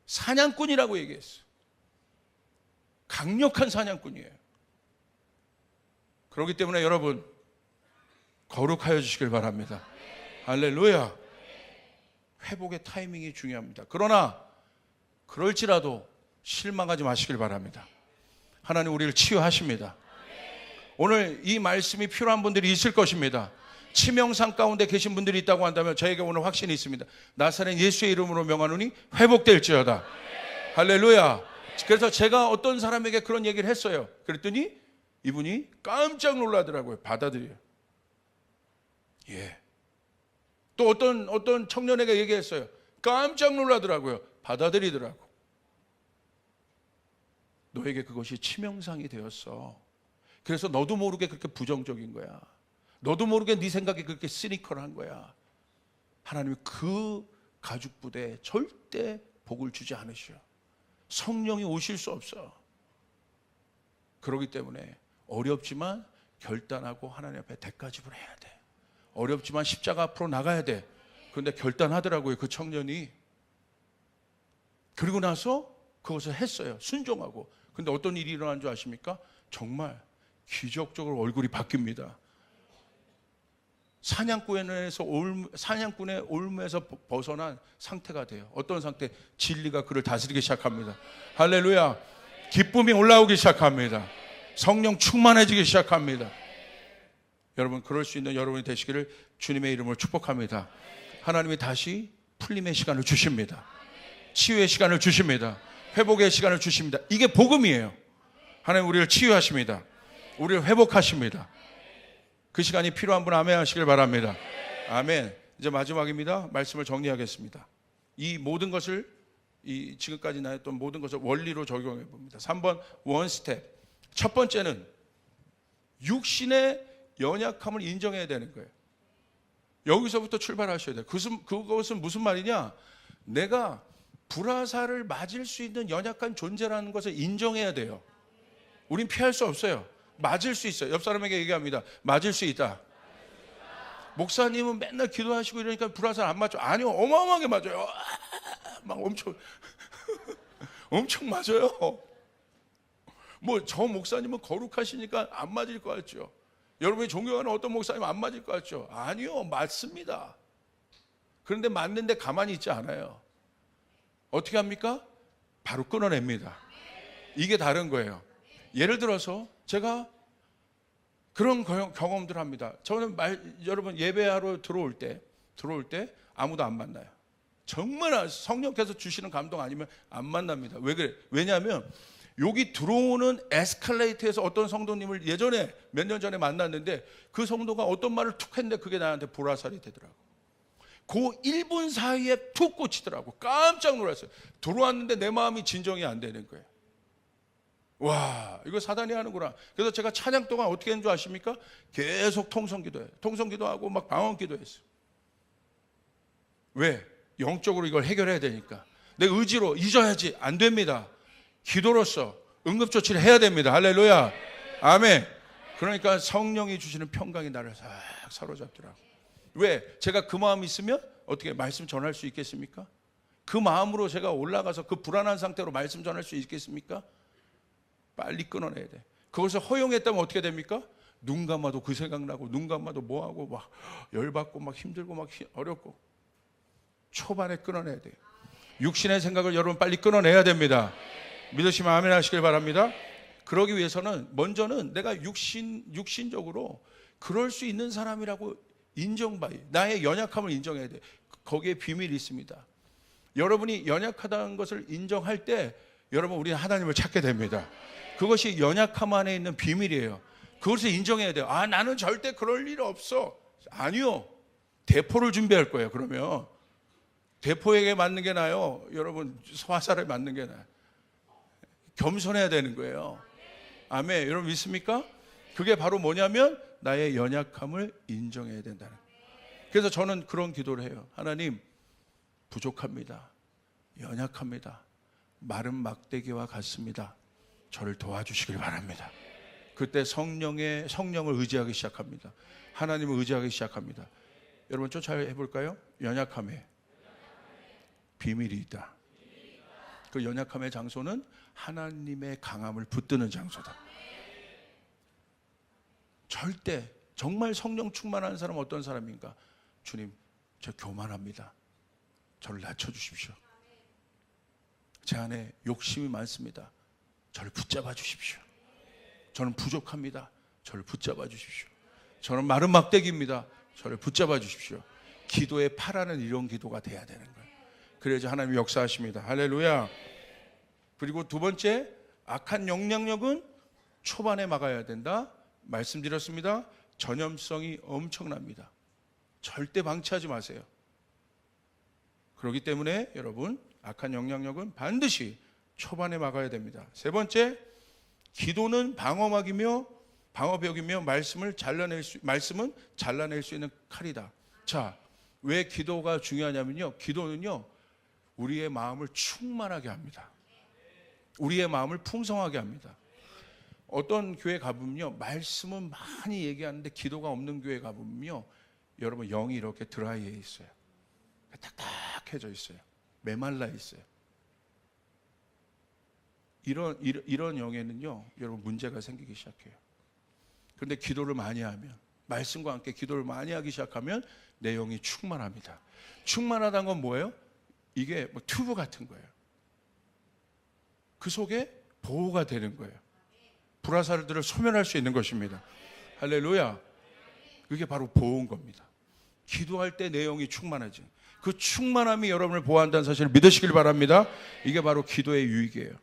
사냥꾼이라고 얘기했어요. 강력한 사냥꾼이에요. 그렇기 때문에 여러분 거룩하여 주시길 바랍니다. 할렐루야. 회복의 타이밍이 중요합니다. 그러나 그럴지라도 실망하지 마시길 바랍니다. 하나님 우리를 치유하십니다. 오늘 이 말씀이 필요한 분들이 있을 것입니다. 치명상 가운데 계신 분들이 있다고 한다면 저에게 오늘 확신이 있습니다. 나사렛 예수의 이름으로 명하노니 회복될지어다. 할렐루야. 그래서 제가 어떤 사람에게 그런 얘기를 했어요. 그랬더니 이분이 깜짝 놀라더라고요. 받아들여요. 예. 또 어떤 청년에게 얘기했어요. 깜짝 놀라더라고요. 받아들이더라고. 너에게 그것이 치명상이 되었어. 그래서 너도 모르게 그렇게 부정적인 거야. 너도 모르게 네 생각이 그렇게 시니컬한 거야. 하나님이 그 가죽 부대에 절대 복을 주지 않으셔. 성령이 오실 수 없어. 그렇기 때문에 어렵지만 결단하고 하나님 앞에 대가지불해야 돼. 어렵지만 십자가 앞으로 나가야 돼. 그런데 결단하더라고요, 그 청년이. 그리고 나서 그것을 했어요. 순종하고. 근데 어떤 일이 일어난 줄 아십니까? 정말 기적적으로 얼굴이 바뀝니다. 사냥꾼의 올무에서 벗어난 상태가 돼요. 어떤 상태? 진리가 그를 다스리기 시작합니다. 할렐루야. 기쁨이 올라오기 시작합니다. 성령 충만해지기 시작합니다. 여러분 그럴 수 있는 여러분이 되시기를 주님의 이름으로 축복합니다. 하나님이 다시 풀림의 시간을 주십니다. 치유의 시간을 주십니다. 회복의 시간을 주십니다. 이게 복음이에요. 하나님 우리를 치유하십니다. 우리를 회복하십니다. 그 시간이 필요한 분 아멘 하시길 바랍니다. 아멘. 이제 마지막입니다. 말씀을 정리하겠습니다. 이 모든 것을 지금까지 나했던 모든 것을 원리로 적용해 봅니다. 3번 원스텝. 첫 번째는 육신의 연약함을 인정해야 되는 거예요. 여기서부터 출발하셔야 돼요. 그것은 무슨 말이냐? 내가 불화살을 맞을 수 있는 연약한 존재라는 것을 인정해야 돼요. 우린 피할 수 없어요. 맞을 수 있어요. 옆 사람에게 얘기합니다. 맞을 수 있다. 목사님은 맨날 기도하시고 이러니까 불화살 안 맞죠? 아니요, 어마어마하게 맞아요. 막 엄청 맞아요. 뭐 저 목사님은 거룩하시니까 안 맞을 것 같죠? 여러분이 존경하는 어떤 목사님은 안 맞을 것 같죠? 아니요, 맞습니다. 그런데 맞는데 가만히 있지 않아요. 어떻게 합니까? 바로 끊어냅니다. 이게 다른 거예요. 예를 들어서 제가 그런 경험들을 합니다. 저는 여러분 예배하러 들어올 때 아무도 안 만나요. 정말 성령께서 주시는 감동 아니면 안 만납니다. 왜 그래? 왜냐하면 여기 들어오는 에스컬레이터에서 어떤 성도님을 예전에 몇 년 전에 만났는데 그 성도가 어떤 말을 툭 했는데 그게 나한테 불화살이 되더라고. 그 1분 사이에 툭 꽂히더라고. 깜짝 놀랐어요. 들어왔는데 내 마음이 진정이 안 되는 거예요. 와, 이거 사단이 하는구나. 그래서 제가 찬양 동안 어떻게 했는 줄 아십니까? 계속 통성기도해요. 통성기도하고 막 방언기도했어요. 왜? 영적으로 이걸 해결해야 되니까. 내 의지로 잊어야지. 안 됩니다. 기도로서 응급조치를 해야 됩니다. 할렐루야. 아멘. 그러니까 성령이 주시는 평강이 나를 싹 사로잡더라고. 왜? 제가 그 마음이 있으면 어떻게 말씀 전할 수 있겠습니까? 그 마음으로 제가 올라가서 그 불안한 상태로 말씀 전할 수 있겠습니까? 빨리 끊어내야 돼. 그것을 허용했다면 어떻게 됩니까? 눈 감아도 그 생각나고 눈 감아도 뭐하고 막 열받고 막 힘들고 막 어렵고 초반에 끊어내야 돼요. 육신의 생각을 여러분 빨리 끊어내야 됩니다. 믿으시면 아멘 하시길 바랍니다. 그러기 위해서는 먼저는 내가 육신적으로 그럴 수 있는 사람이라고 인정봐야, 나의 연약함을 인정해야 돼. 거기에 비밀이 있습니다. 여러분이 연약하다는 것을 인정할 때 여러분, 우리는 하나님을 찾게 됩니다. 그것이 연약함 안에 있는 비밀이에요. 그것을 인정해야 돼요. 아, 나는 절대 그럴 일 없어. 아니요. 대포를 준비할 거예요. 그러면 대포에게 맞는 게 나아요, 여러분 화살에 맞는 게 나아요? 겸손해야 되는 거예요. 아멘. 여러분 믿습니까? 그게 바로 뭐냐면 나의 연약함을 인정해야 된다는 거예요. 그래서 저는 그런 기도를 해요. 하나님, 부족합니다. 연약합니다. 마른 막대기와 같습니다. 저를 도와주시길 바랍니다. 그때 성령을 의지하기 시작합니다. 하나님을 의지하기 시작합니다. 여러분 쫓아해 볼까요? 연약함에 비밀이 있다. 그 연약함의 장소는 하나님의 강함을 붙드는 장소다. 절대, 정말 성령 충만한 사람은 어떤 사람인가? 주님, 저 교만합니다. 저를 낮춰주십시오. 제 안에 욕심이 많습니다. 저를 붙잡아 주십시오. 저는 부족합니다. 저를 붙잡아 주십시오. 저는 마른 막대기입니다. 저를 붙잡아 주십시오. 기도의 파라는 이런 기도가 돼야 되는 거예요. 그래야지 하나님이 역사하십니다. 할렐루야. 그리고 두 번째, 악한 영향력은 초반에 막아야 된다. 말씀드렸습니다. 전염성이 엄청납니다. 절대 방치하지 마세요. 그렇기 때문에 여러분, 악한 영향력은 반드시 초반에 막아야 됩니다. 세 번째, 기도는 방어벽이며 말씀은 잘라낼 수 있는 칼이다. 자, 왜 기도가 중요하냐면요, 기도는요 우리의 마음을 충만하게 합니다. 우리의 마음을 풍성하게 합니다. 어떤 교회 가보면요, 말씀은 많이 얘기하는데 기도가 없는 교회 가보면요, 여러분 영이 이렇게 드라이해 있어요. 딱딱해져 있어요. 메말라 있어요. 이런 영에는요, 여러분 문제가 생기기 시작해요. 그런데 기도를 많이 하면, 말씀과 함께 기도를 많이 하기 시작하면 내 영이 충만합니다. 충만하다는 건 뭐예요? 이게 뭐 튜브 같은 거예요. 그 속에 보호가 되는 거예요. 불화살들을 소멸할 수 있는 것입니다. 할렐루야. 그게 바로 보호인 겁니다. 기도할 때 내 영이 충만하지. 그 충만함이 여러분을 보호한다는 사실을 믿으시길 바랍니다. 이게 바로 기도의 유익이에요.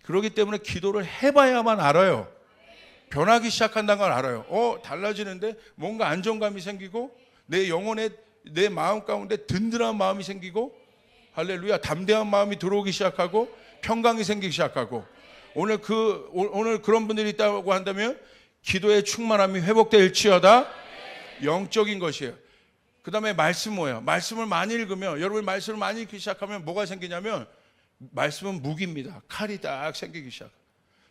그렇기 때문에 기도를 해봐야만 알아요. 변하기 시작한다는 걸 알아요. 달라지는데 뭔가 안정감이 생기고, 내 영혼에, 내 마음 가운데 든든한 마음이 생기고, 할렐루야, 담대한 마음이 들어오기 시작하고, 평강이 생기기 시작하고. 오늘 그런 분들이 있다고 한다면 기도의 충만함이 회복될지어다. 영적인 것이에요. 그 다음에 말씀 뭐예요? 말씀을 많이 읽으면, 여러분 말씀을 많이 읽기 시작하면 뭐가 생기냐면, 말씀은 무기입니다. 칼이 딱 생기기 시작해요.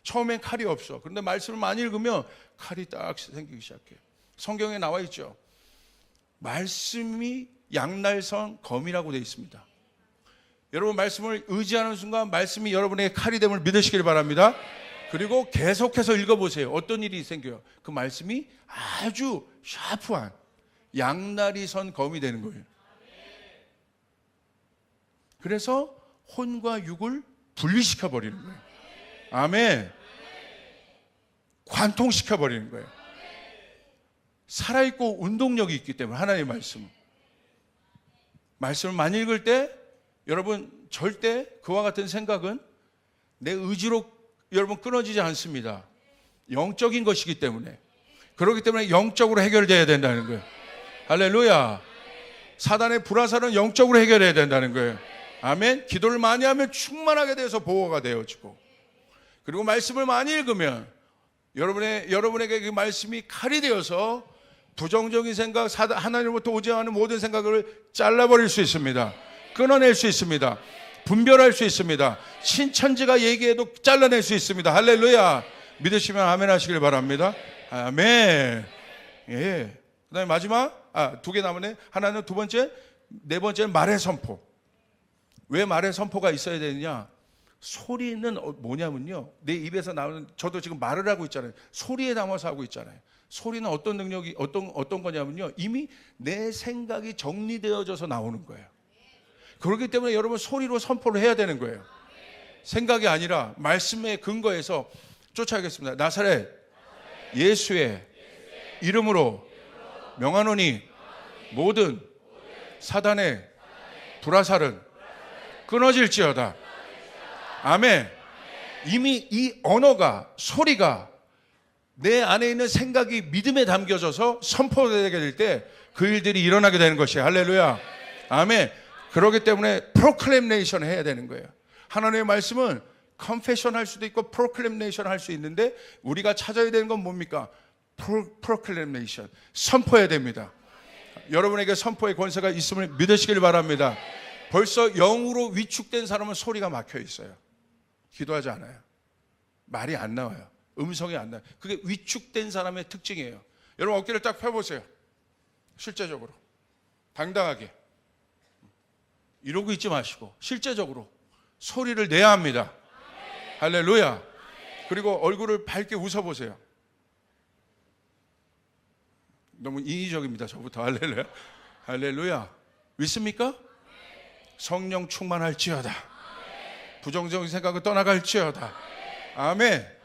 처음엔 칼이 없어. 그런데 말씀을 많이 읽으면 칼이 딱 생기기 시작해요. 성경에 나와 있죠. 말씀이 양날선 검이라고 되어 있습니다. 여러분 말씀을 의지하는 순간 말씀이 여러분의 칼이 됨을 믿으시길 바랍니다. 그리고 계속해서 읽어보세요. 어떤 일이 생겨요? 그 말씀이 아주 샤프한 양날이 선 검이 되는 거예요. 그래서 혼과 육을 분리시켜 버리는 거예요. 아멘. 관통시켜 버리는 거예요. 살아있고 운동력이 있기 때문에, 하나님의 말씀을 많이 읽을 때 여러분 절대 그와 같은 생각은 내 의지로 여러분 끊어지지 않습니다. 영적인 것이기 때문에. 그렇기 때문에 영적으로 해결돼야 된다는 거예요. 할렐루야. 사단의 불화살은 영적으로 해결해야 된다는 거예요. 아멘. 기도를 많이 하면 충만하게 돼서 보호가 되어지고, 그리고 말씀을 많이 읽으면 여러분에게 그 말씀이 칼이 되어서 부정적인 생각, 하나님으로부터 오지 않은 모든 생각을 잘라버릴 수 있습니다. 끊어낼 수 있습니다. 분별할 수 있습니다. 신천지가 얘기해도 잘라낼 수 있습니다. 할렐루야. 믿으시면 아멘 하시길 바랍니다. 아멘. 예. 그 다음에 마지막, 두 개 남았네. 하나는 두 번째, 네 번째는 말의 선포. 왜 말의 선포가 있어야 되느냐? 소리는 뭐냐면요, 내 입에서 나오는, 저도 지금 말을 하고 있잖아요. 소리에 담아서 하고 있잖아요. 소리는 어떤 능력이, 어떤 거냐면요, 이미 내 생각이 정리되어져서 나오는 거예요. 그렇기 때문에 여러분 소리로 선포를 해야 되는 거예요. 생각이 아니라 말씀에 근거해서 쫓아가겠습니다. 나사렛 예수의 이름으로 명하노니 모든 사단의 불화살은 끊어질지어다. 아멘. 이미 이 언어가, 소리가 내 안에 있는 생각이 믿음에 담겨져서 선포되게 될 때 그 일들이 일어나게 되는 것이에요. 할렐루야. 아멘. 그렇기 때문에 프로클레이션 해야 되는 거예요. 하나님의 말씀은 컨페션 할 수도 있고 프로클레이션 할 수 있는데 우리가 찾아야 되는 건 뭡니까? 프로클레이션. 선포해야 됩니다. 여러분에게 선포의 권세가 있음을 믿으시길 바랍니다. 벌써 영으로 위축된 사람은 소리가 막혀 있어요. 기도하지 않아요. 말이 안 나와요. 음성이 안 나와요. 그게 위축된 사람의 특징이에요. 여러분 어깨를 딱 펴보세요. 실제적으로 당당하게 이러고 있지 마시고 실제적으로 소리를 내야 합니다. 할렐루야. 그리고 얼굴을 밝게 웃어보세요. 너무 인위적입니다. 저부터. 할렐루야. 할렐루야. 믿습니까? 성령 충만할지어다. 부정적인 생각은 떠나갈지어다. 아멘.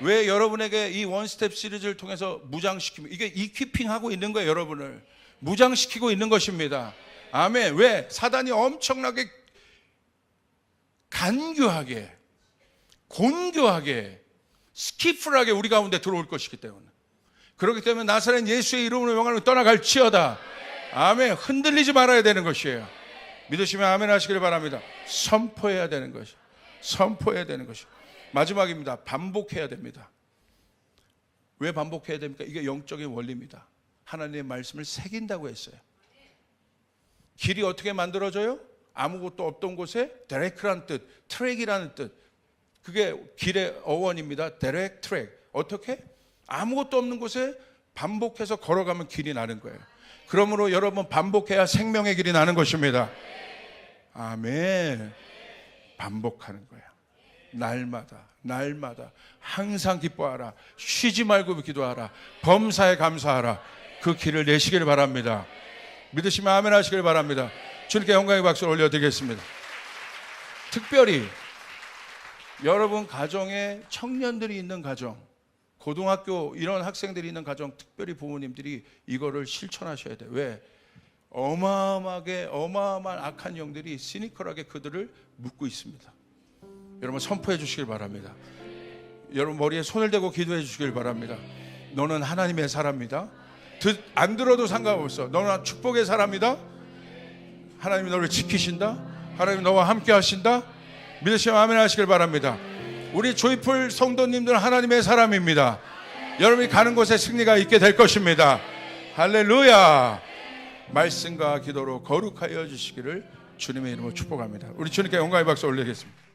왜 여러분에게 이 원스텝 시리즈를 통해서 무장시키면 이게 이퀴핑하고 있는 거예요. 여러분을 무장시키고 있는 것입니다. 아멘. 왜? 사단이 엄청나게 간교하게 곤교하게 스키플하게 우리 가운데 들어올 것이기 때문에. 그렇기 때문에 나사렛 예수의 이름으로 명하는 떠나갈지어다. 아멘. 흔들리지 말아야 되는 것이에요. 믿으시면 아멘 하시길 바랍니다. 선포해야 되는 것이. 선포해야 되는 것이. 마지막입니다. 반복해야 됩니다. 왜 반복해야 됩니까? 이게 영적인 원리입니다. 하나님의 말씀을 새긴다고 했어요. 길이 어떻게 만들어져요? 아무것도 없던 곳에 디렉트라는 뜻, 트랙이라는 뜻. 그게 길의 어원입니다. 디렉트 트랙. 어떻게? 아무것도 없는 곳에 반복해서 걸어가면 길이 나는 거예요. 그러므로 여러분 반복해야 생명의 길이 나는 것입니다. 아멘. 반복하는 거예요. 날마다 항상 기뻐하라. 쉬지 말고 기도하라. 범사에 감사하라. 그 길을 내시길 바랍니다. 믿으시면 아멘 하시길 바랍니다. 주님께 영광의 박수를 올려드리겠습니다. 특별히 여러분 가정에 청년들이 있는 가정, 고등학교 이런 학생들이 있는 가정, 특별히 부모님들이 이거를 실천하셔야 돼요. 왜? 어마어마한 악한 영들이 시니컬하게 그들을 묶고 있습니다. 여러분 선포해 주시길 바랍니다. 여러분 머리에 손을 대고 기도해 주시길 바랍니다. 너는 하나님의 사람이다. 안 들어도 상관없어. 너는 축복의 사람이다. 하나님이 너를 지키신다. 하나님이 너와 함께 하신다. 믿으시면 아멘 하시길 바랍니다. 우리 조이풀 성도님들은 하나님의 사람입니다. 여러분이 가는 곳에 승리가 있게 될 것입니다. 할렐루야. 말씀과 기도로 거룩하여 주시기를 주님의 이름으로 축복합니다. 우리 주님께 영광의 박수 올리겠습니다.